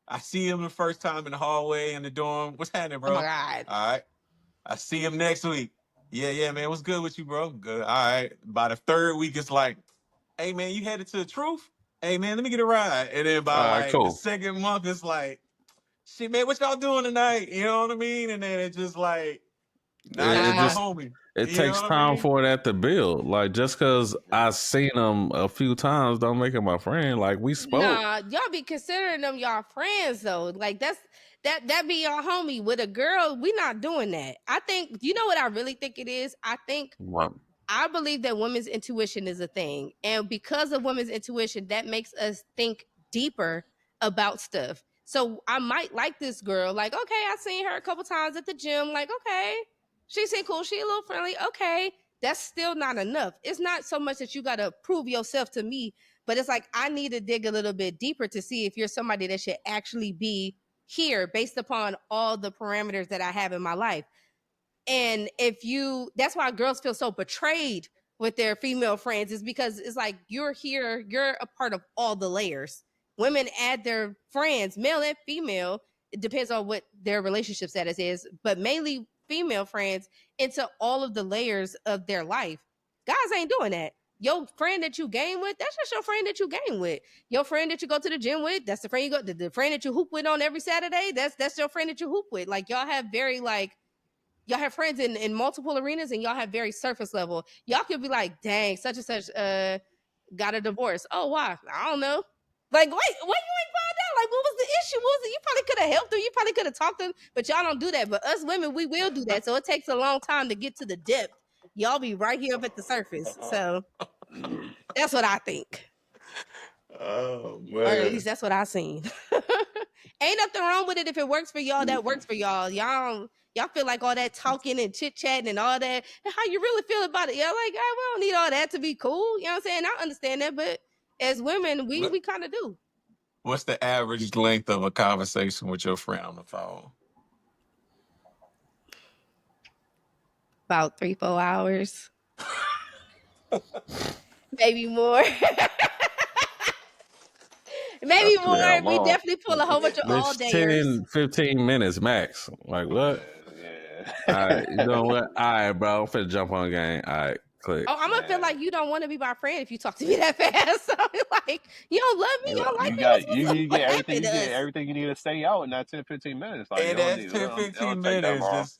I see him the first time in the hallway in the dorm. What's happening, oh my bro? god, All right. I see him next week. Yeah, man. What's good with you, bro? Good. All right. By the third week, it's like, hey, man, you headed to the truth? Hey, man, let me get a ride. And then by All right, like the cool. second month, it's like, shit, man, what y'all doing tonight? You know what I mean? And then it's just like, now It, you it my just nah, homie. it You takes know what I time mean? for that to build. Like just because I seen him a few times don't make him my friend. Like we spoke. y'all be considering them y'all friends though. Like that be your homie. With a girl, we not doing that. I think you know what I really think it is. Well, I believe that women's intuition is a thing. And because of women's intuition, that makes us think deeper about stuff. So I might like this girl. Like, okay, I seen her a couple times at the gym. Like, okay, she seemed cool. She a little friendly. Okay, that's still not enough. It's not so much that you got to prove yourself to me, but it's like I need to dig a little bit deeper to see if you're somebody that should actually be here based upon all the parameters that I have in my life. And that's why girls feel so betrayed with their female friends, is because it's like you're here, you're a part of all the layers. Women add their friends, male and female, it depends on what their relationship status is, but mainly female friends, into all of the layers of their life. Guys ain't doing that. Your friend that you game with, that's just your friend that you game with. Your friend that you go to the gym with, that's the friend you go, the friend that you hoop with on every Saturday, that's your friend that you hoop with. Like y'all have very like y'all have friends in multiple arenas, and y'all have very surface level. Y'all could be like, dang, such and such got a divorce. Oh, why? I don't know. Like, wait, you ain't found out? Like, what was the issue? What was it? You probably could have helped them. You probably could have talked to them, but y'all don't do that. But us women, we will do that. So it takes a long time to get to the depth. Y'all be right here up at the surface. So that's what I think. Oh, Or at man. least that's what I seen. Ain't nothing wrong with it if it works for y'all. That works for y'all. Y'all feel like all that talking and chit chatting and all that. And how you really feel about it? Y'all like, we don't need all that to be cool. You know what I'm saying? I understand that, but as women, we kind of do. What's the average length of a conversation with your friend on the phone? About 3-4 hours, maybe more. Maybe That's too more. damn We long. definitely pull a whole bunch of all it's dayers. 10-15 minutes max. Like what? All Yeah. right, you know what? All right, bro. I'm finna jump on the game. All right, click. Oh, I'm gonna feel like you don't want to be my friend if you talk to me that fast. So like, you don't love me, you don't like You me. got What you happened to get us? everything you need to say out in that 10-15 minutes. Like And that's 10, it 15 don't take that minutes. long. Just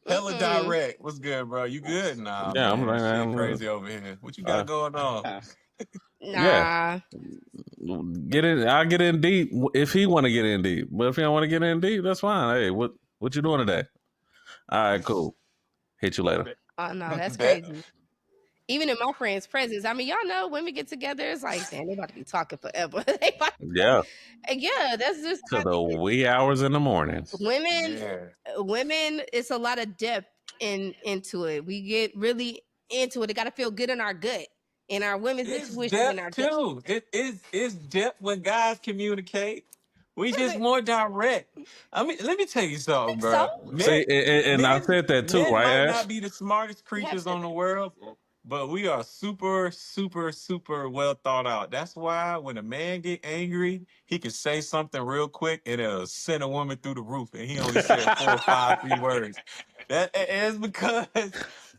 hella Mm-mm. direct. What's good, bro? You good? Nah, Yeah, I'm man. like, Shit crazy over here. What you got going on? yeah. Nah. Get in. I'll get in deep if he want to get in deep. But if he don't want to get in deep, that's fine. Hey, what you doing today? All right, cool. Hit you later. Oh no, that's Bet. crazy. Even in my friends' presence, I mean, y'all know when we get together, it's like, damn, they about to be talking forever. Yeah, And yeah, that's just to how the it is. wee hours in the morning. Women. Yeah. Women, it's a lot of depth into it. We get really into it. It got to feel good in our gut, in our women's It's intuition, in our depth gut. too. It's depth when guys communicate. We Is just it? more direct. I mean, let me tell you I something, think so. bro. See, and I said that too, Men right, might Ash? not be the smartest You have creatures said on the that. world, but we are super, super, super well thought out. That's why when a man get angry, he can say something real quick and it'll send a woman through the roof, and he only said four or five, three words. That is because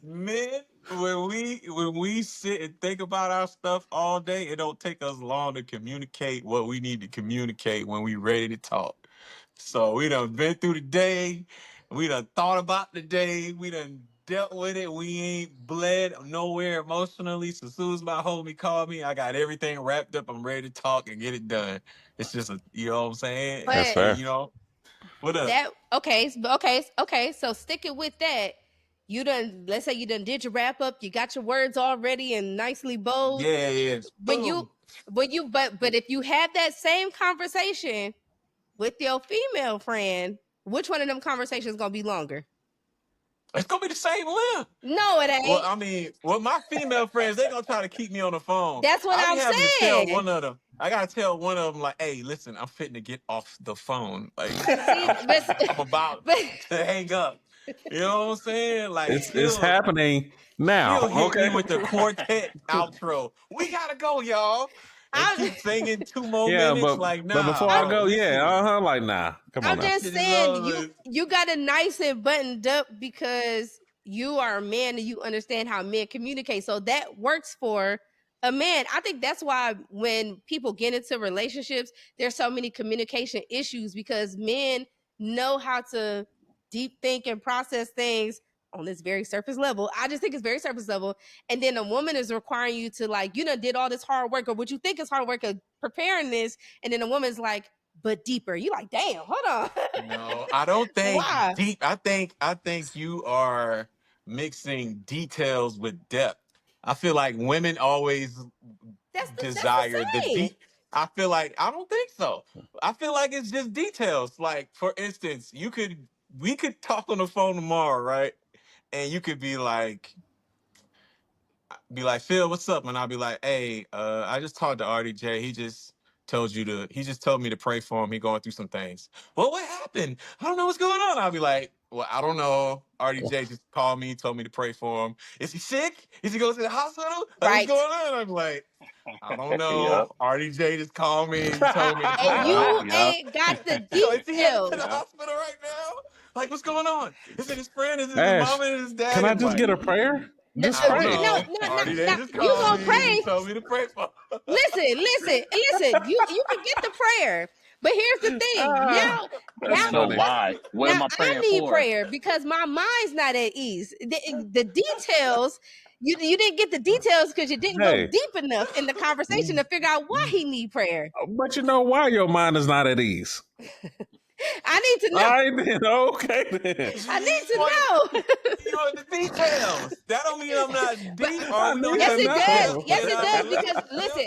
men, when we sit and think about our stuff all day, it don't take us long to communicate what we need to communicate when we ready to talk. So we done been through the day. We done thought about the day. We done dealt with it. We ain't bled nowhere emotionally. So as soon as my homie called me, I got everything wrapped up. I'm ready to talk and get it done. It's just you know what I'm saying? That's But fair. You know, what up? that okay. So sticking with that, you done. Let's say you done did your wrap up. You got your words already and nicely bold. Yeah. When you, but if you have that same conversation with your female friend, which one of them conversations gonna be longer? It's gonna be the same length. No, it ain't. Well, I mean, my female friends, they gonna try to keep me on the phone. That's what I I'm be having to tell saying. one of them. I gotta tell one of them like, "Hey, listen, I'm fitting to get off the phone. Like, See, I'm about but to hang up." You know what I'm saying? Like, It's happening now. He'll hit me Okay. with the quartet outro. We gotta go, y'all. And I'm, keep singing 2 more Yeah, minutes. Like, but nah, before I bro. go, This shit is, like nah. Come on I'm now. just shit is saying over. you got it nice and buttoned up because you are a man and you understand how men communicate. So that works for a man. I think that's why when people get into relationships, there's so many communication issues because men know how to deep think and process things on this very surface level. I just think it's very surface level. And then a woman is requiring you to like, you know, did all this hard work or what you think is hard work of preparing this. And then a woman's like, but deeper. You like, damn, hold on. No, I don't think Why? deep. I think you are mixing details with depth. I feel like women always That's desire the the same. deep. I don't think so. I feel like it's just details. Like, for instance, we could talk on the phone tomorrow, right? And you could be like, Phil, what's up? And I'll be like, hey, I just talked to RDJ. He just told me to pray for him. He going through some things. Well, what happened? I don't know what's going on. I'll be like, well, I don't know. RDJ just called me, told me to pray for him. Is he sick? Is he going to the hospital? Like, what's Right. going on? I'm like, I don't know. Yep. RDJ just called me and told me to pray And for you him. Yep. ain't got the So is he headed to the details. hospital right now? Like, what's going on? Is it his friend? Is it his Ash, mom and his dad? can I I'm just like, get a prayer? No, Just I don't pray. know. no. RDJ just You called gonna me. He pray. told me to pray for him. Listen. You can get the prayer. But here's the thing. Ah, that's So funny. why? What am I I praying need for? prayer because my mind's not at ease. The details, you didn't get the details because you didn't go Hey, deep enough in the conversation to figure out why he need prayer. but you know why your mind is not at ease? I need to know. All right, then. Okay, then. I need You want, to know. you want the details. That don't mean I'm not But deep. I Or we don't need yes, have to to it be does. know. deep. Yes, You know it what does. I mean? Because listen,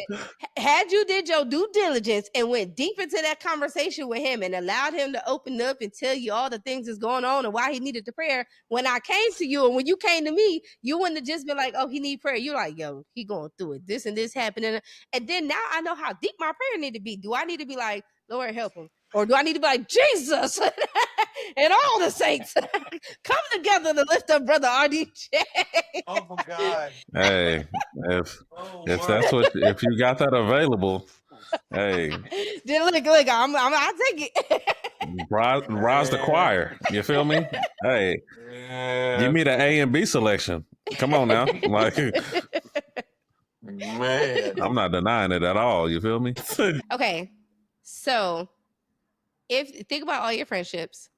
had you did your due diligence and went deep into that conversation with him and allowed him to open up and tell you all the things that's going on and why he needed the prayer, when I came to you and when you came to me, you wouldn't have just been like, "Oh, he need prayer." You're like, "Yo, he going through it. This and this happening," and then now I know how deep my prayer need to be. Do I need to be like, "Lord, help him," or do I need to be like, "Jesus"? And all the saints come together to lift up brother RDJ. Oh my God. Hey, if Oh if my. that's what if you got that available, hey, Then look, I'll take it. rise the choir. You feel me? Hey, give Yeah. me the A and B selection. Come on now, like Man. I'm not denying it at all. You feel me? Okay, so if think about all your friendships,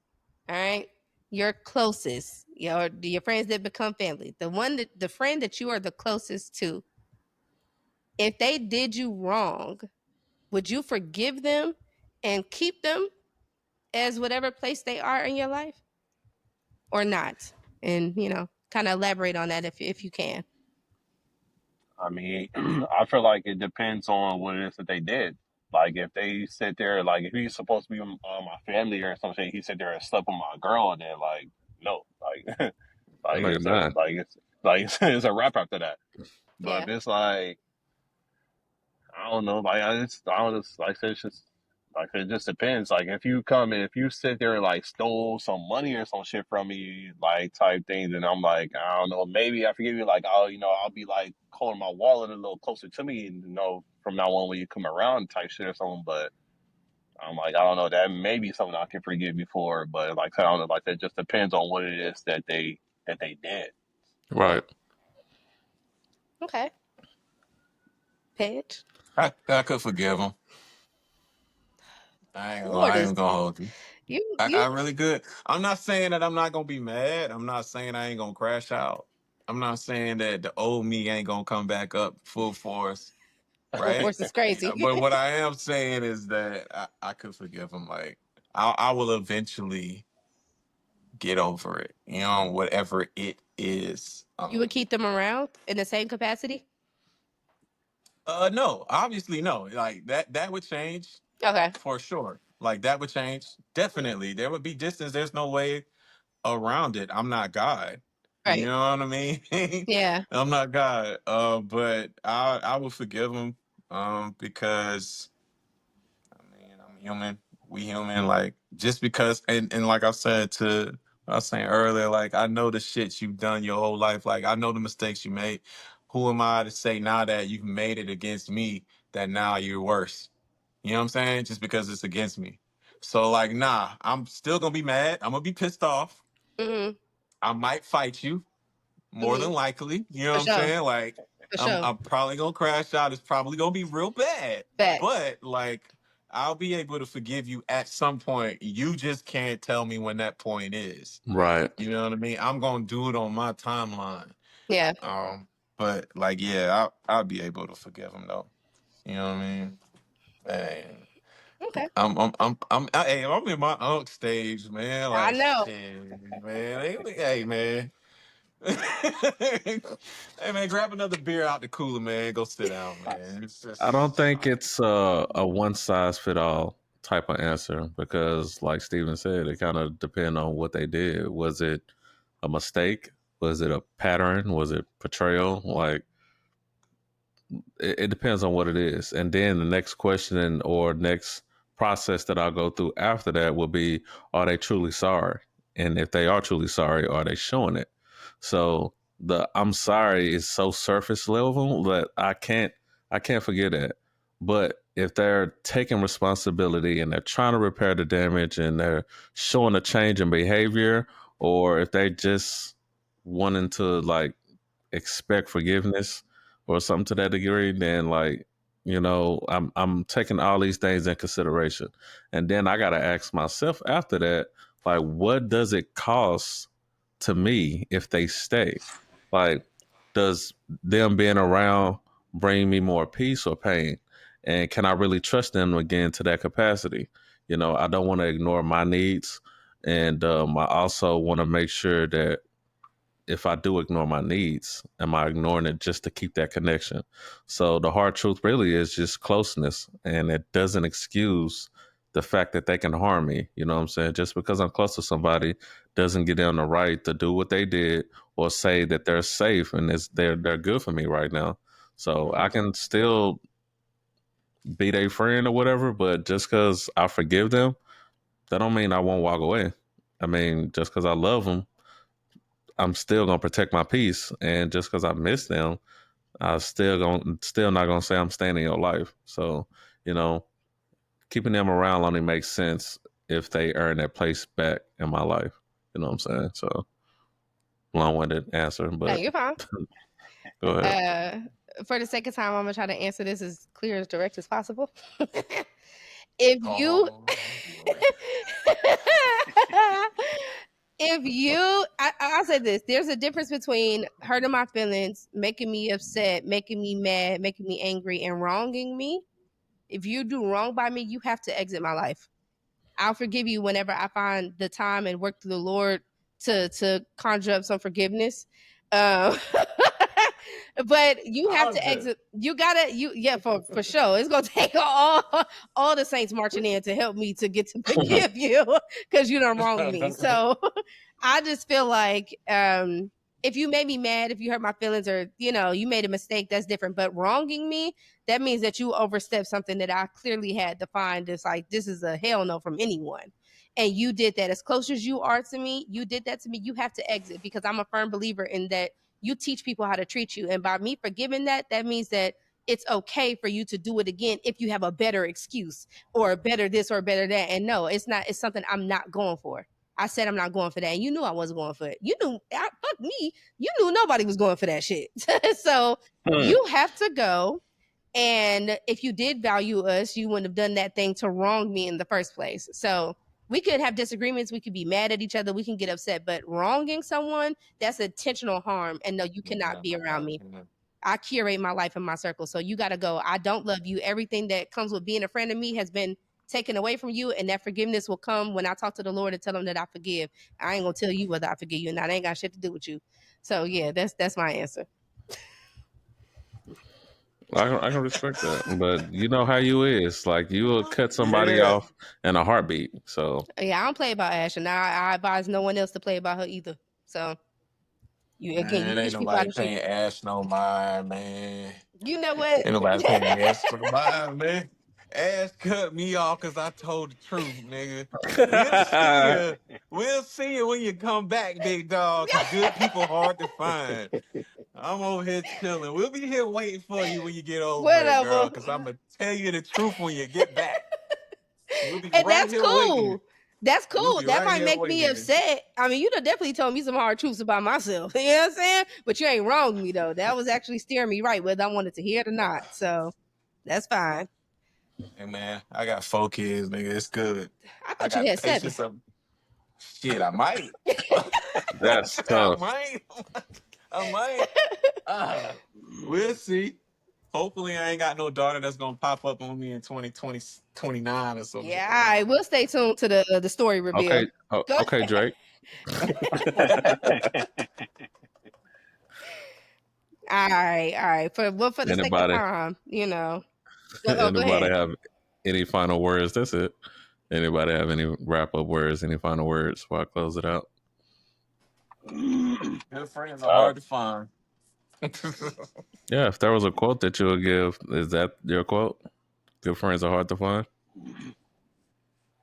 all right, your closest, your friends that become family, the friend that you are the closest to, if they did you wrong, would you forgive them and keep them as whatever place they are in your life, or not? And kind of elaborate on that if you can. I mean, I feel like it depends on what it is that they did. Like if they sit there, like if he's supposed to be my family or something, he sit there and slept with my girl, and then like no, like I know you're it's not. it's a wrap after that. But Yeah. if it's like I don't know, like I don't just like I said, it's just like it just depends. Like if you come and if you sit there and like stole some money or some shit from me, like type thing, then I'm like, I don't know, maybe I forgive you. Like I'll be like holding my wallet a little closer to me, and from now on when you come around type shit or something. But I'm like, I don't know, that may be something I can forgive you for. But like I don't know, like that just depends on what it is that they did. Right. Okay. Paige. I could forgive him. Lord is ain't gonna hold you. you I really good. I'm not saying that I'm not gonna be mad. I'm not saying I ain't gonna crash out. I'm not saying that the old me ain't gonna come back up full force, full right? force is crazy. But what I am saying is that I could forgive him. Like I will eventually get over it. You know, whatever it is. You would keep them around in the same capacity? No, obviously no. Like that would change Okay. for sure. Like that would change. Definitely. There would be distance. There's no way around it. I'm not God. You Right. know what I mean? Yeah. I'm not God. But I will forgive him. Because I mean I'm human. We human. Like just because and like I was saying earlier, like I know the shit you've done your whole life. Like I know the mistakes you made. Who am I to say now that you've made it against me that now you're worse? You know what I'm saying? Just because it's against me. So like, nah, I'm still gonna be mad. I'm gonna be pissed off. Mm-hmm. I might fight you more Mm-hmm. than likely. You know For what I'm sure. saying? Like, For sure. I'm probably gonna crash out. It's probably gonna be real bad. Facts. But like, I'll be able to forgive you at some point. You just can't tell me when that point is. Right. You know what I mean? I'm gonna do it on my timeline. Yeah. But like, yeah, I'll be able to forgive him though. You know what I mean? Hey, Okay. hey, I'm in my unk stage, man. I Like, know. shit, man. Hey, man. Hey, man, grab another beer out the cooler, man. Go sit down, man. It's just, I don't think it's a one size fit all type of answer because, like Steven said, it kind of depends on what they did. Was it a mistake? Was it a pattern? Was it betrayal? Like, it depends on what it is. And then the next question or next process that I'll go through after that will be, are they truly sorry? And if they are truly sorry, are they showing it? So the I'm sorry is so surface level that I can't forget that. But if they're taking responsibility and they're trying to repair the damage and they're showing a change in behavior, or if they just wanting to like expect forgiveness or something to that degree, then like, I'm taking all these things in consideration. And then I gotta ask myself after that, like, what does it cost to me if they stay? Like, does them being around bring me more peace or pain? And can I really trust them again to that capacity? I don't want to ignore my needs. And I also want to make sure that if I do ignore my needs, am I ignoring it just to keep that connection? So the hard truth really is just closeness, and it doesn't excuse the fact that they can harm me. You know what I'm saying? Just because I'm close to somebody doesn't give them the right to do what they did or say that they're safe and they're good for me right now. So I can still be their friend or whatever, but just because I forgive them, that don't mean I won't walk away. I mean, just because I love them, I'm still gonna protect my peace, and just because I miss them, I still not gonna say I'm staying in your life. So, you know, keeping them around only makes sense if they earn their place back in my life. You know what I'm saying? So, long-winded answer, No, but you're fine. go ahead. For the second time, I'm gonna try to answer this as clear as direct as possible. If you I'll say this, there's a difference between hurting my feelings, making me upset, making me mad, making me angry, and wronging me. If you do wrong by me, you have to exit my life. I'll forgive you whenever I find the time and work through the Lord to conjure up some forgiveness. Um, but you have to exit. Yeah, for sure. It's gonna take all the saints marching in to help me to get to forgive you because you done wronged me. So I just feel like if you made me mad, if you hurt my feelings, or you made a mistake, that's different. But wronging me, that means that you overstepped something that I clearly had defined as like, this is a hell no from anyone. And you did that. As close as you are to me, you did that to me. You have to exit, because I'm a firm believer in that you teach people how to treat you. And by me forgiving that means that it's okay for you to do it again if you have a better excuse or a better this or a better that. And no, it's not. It's something I'm not going for. I said I'm not going for that. And you knew I wasn't going for it. You knew, fuck me. You knew nobody was going for that shit. So you have to go. And if you did value us, you wouldn't have done that thing to wrong me in the first place. So we could have disagreements. We could be mad at each other. We can get upset. But wronging someone, that's intentional harm. And no, you cannot be around me. I curate my life and my circle. So you got to go. I don't love you. Everything that comes with being a friend of me has been taken away from you. And that forgiveness will come when I talk to the Lord and tell him that I forgive. I ain't going to tell you whether I forgive you or not. I ain't got shit to do with you. So yeah, that's my answer. I can respect that, but you know how you is. Like you will cut somebody off in a heartbeat. So Yeah, I don't play about Ash, and I advise no one else to play about her either. So you again, you Man, ain't teach people how nobody to treat. paying Ash no mind, man. You know what? Ain't nobody paying Ash no mind, man. Ash cut me off because I told the truth, nigga. We'll see you. We'll see you when you come back, big dog. Cause good people hard to find. I'm over here chilling. We'll be here waiting for you when you get over it, girl. Whatever. Cause I'm gonna tell you the truth when you get back. We'll be And right that's here cool. waiting. That's We'll cool. be That right might here make me waiting. upset. I mean, you done definitely told me some hard truths about myself. You know what I'm saying? But you ain't wronged me though. That was actually steering me right, whether I wanted to hear it or not. So that's fine. Hey man, I got 4 kids, nigga. It's good. I I thought you got had 7. patience. Shit, I might. that's I tough. might. I might. We'll see. Hopefully, I ain't got no daughter that's gonna pop up on me in 2020, 29 or something. Yeah, all right. We'll stay tuned to the story reveal. Okay, okay, Drake. All right. For the sake of Anybody? time, you know. Go Anybody ahead. have any final words? That's it. Anybody have any wrap up words? Any final words before I close it out? Good friends are hard to find. Yeah, if there was a quote that you would give, is that your quote? Good friends are hard to find.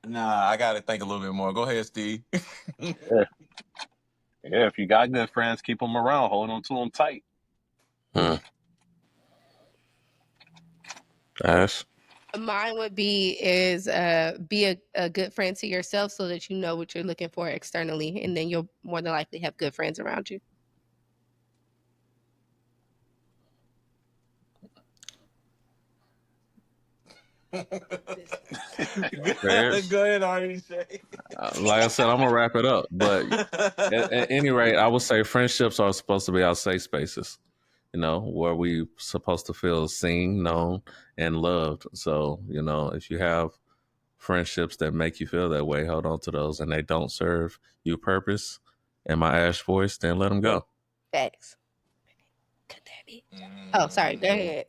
Nah, I gotta think a little bit more. Go ahead, Steve. Yeah, if you got good friends, keep them around. Hold on to them tight. Ash. Mine would be a good friend to yourself so that you know what you're looking for externally, and then you'll more than likely have good friends around you. Go ahead, Artie. Like I said, I'm gonna wrap it up. But at any rate, I would say friendships are supposed to be our safe spaces. You know, where we supposed to feel seen, known, and loved. So, you know, if you have friendships that make you feel that way, hold on to those, and they don't serve you purpose. In my Ash voice, then let them go. Facts. Could that be? Oh, sorry. Go ahead.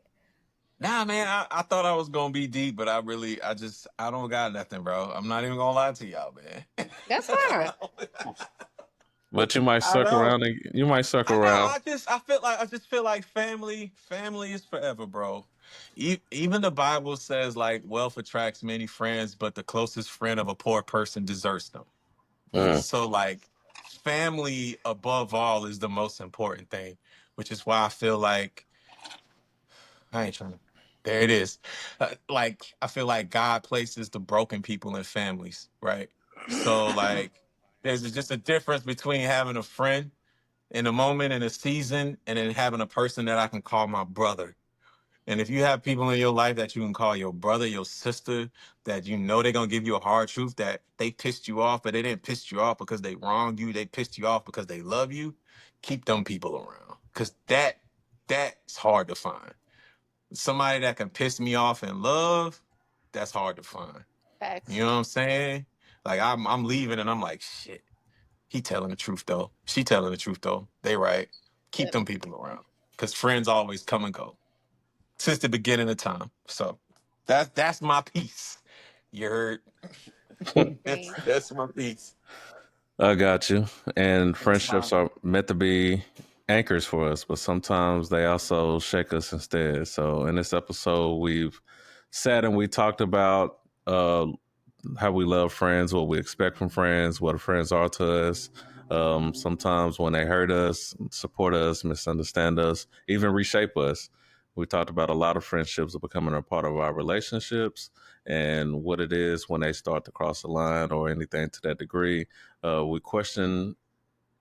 Nah, man, I thought I was gonna be deep, but I don't got nothing, bro. I'm not even gonna lie to y'all, man. That's fine. But you might suck around. And you might suck around. I just feel like family is forever, bro. Even the Bible says like wealth attracts many friends, but the closest friend of a poor person deserts them. So like family above all is the most important thing, which is why I feel like I ain't trying to. There it is. Like I feel like God places the broken people in families, right? So like there's just a difference between having a friend in a moment in a season and then having a person that I can call my brother. And if you have people in your life that you can call your brother, your sister, that you know they're gonna give you a hard truth, that they pissed you off, but they didn't piss you off because they wronged you, they pissed you off because they love you, keep them people around. Cause that's hard to find. Somebody that can piss me off in love, that's hard to find. Facts. You know what I'm saying? Like I'm leaving and I'm like, shit. He telling the truth though. She telling the truth though. They right. Keep them people around. Cause friends always come and go. Since the beginning of time. So that's my piece. You heard? that's my piece. I got you. And friendships are meant to be anchors for us, but sometimes they also shake us instead. So in this episode, we've sat and we talked about how we love friends, what we expect from friends, what friends are to us. Sometimes when they hurt us, support us, misunderstand us, even reshape us. We talked about a lot of friendships becoming a part of our relationships and what it is when they start to cross the line or anything to that degree. We questioned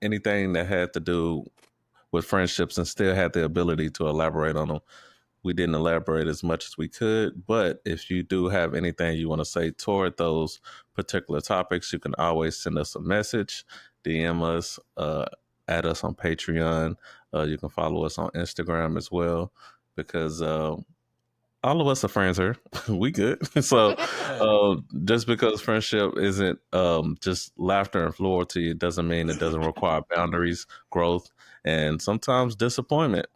anything that had to do with friendships and still had the ability to elaborate on them. we didn't elaborate as much as we could. But if you do have anything you want to say toward those particular topics, you can always send us a message, DM us, add us on Patreon. You can follow us on Instagram as well, because all of us are friends here. We good. So just because friendship isn't just laughter and loyalty, it doesn't mean it doesn't require boundaries, growth, and sometimes disappointment.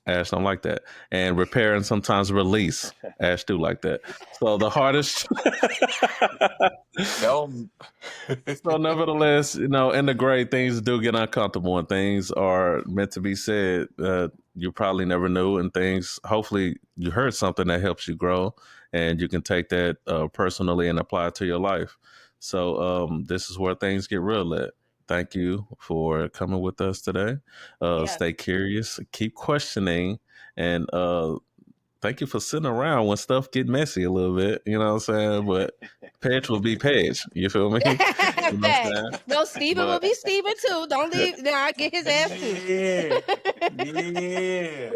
Ash don't like that. And repair and sometimes release. Ash do like that. So the hardest Yo. So nevertheless, in the gray, things do get uncomfortable and things are meant to be said. You probably never knew, and things, hopefully you heard something that helps you grow and you can take that personally and apply it to your life. So this is where things get real at. Thank you for coming with us today. Stay curious, keep questioning, and thank you for sitting around when stuff get messy a little bit. You know what I'm saying? But Pedge will be Pedge. You feel me? You know what I'm saying? No, Stephen will be Stephen too. Don't leave. Now I get his ass too. Yeah.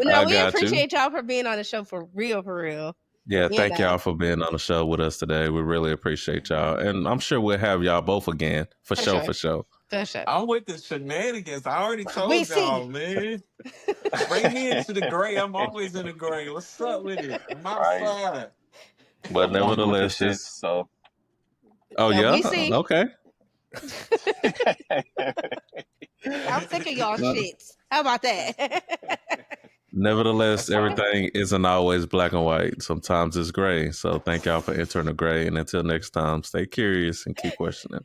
No, I we got appreciate y'all for being on the show for real, for real. Yeah, You thank know. y'all for being on the show with us today. We really appreciate y'all. And I'm sure we'll have y'all both again. For sure. For sure. I'm with the shenanigans. I already told We y'all, see. man. Bring me into the gray. I'm always in the gray. What's up with it? I'm outside. But I'm one with the nevertheless, shits, just so. oh Yeah, yeah, we see. okay. I'm sick of y'all shits. How about that? Nevertheless, everything isn't always black and white. Sometimes it's gray. So thank y'all for entering the gray. And until next time, stay curious and keep questioning.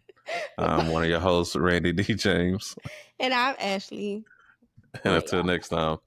I'm one of your hosts, Randy D. James. And I'm Ashley. And until next time.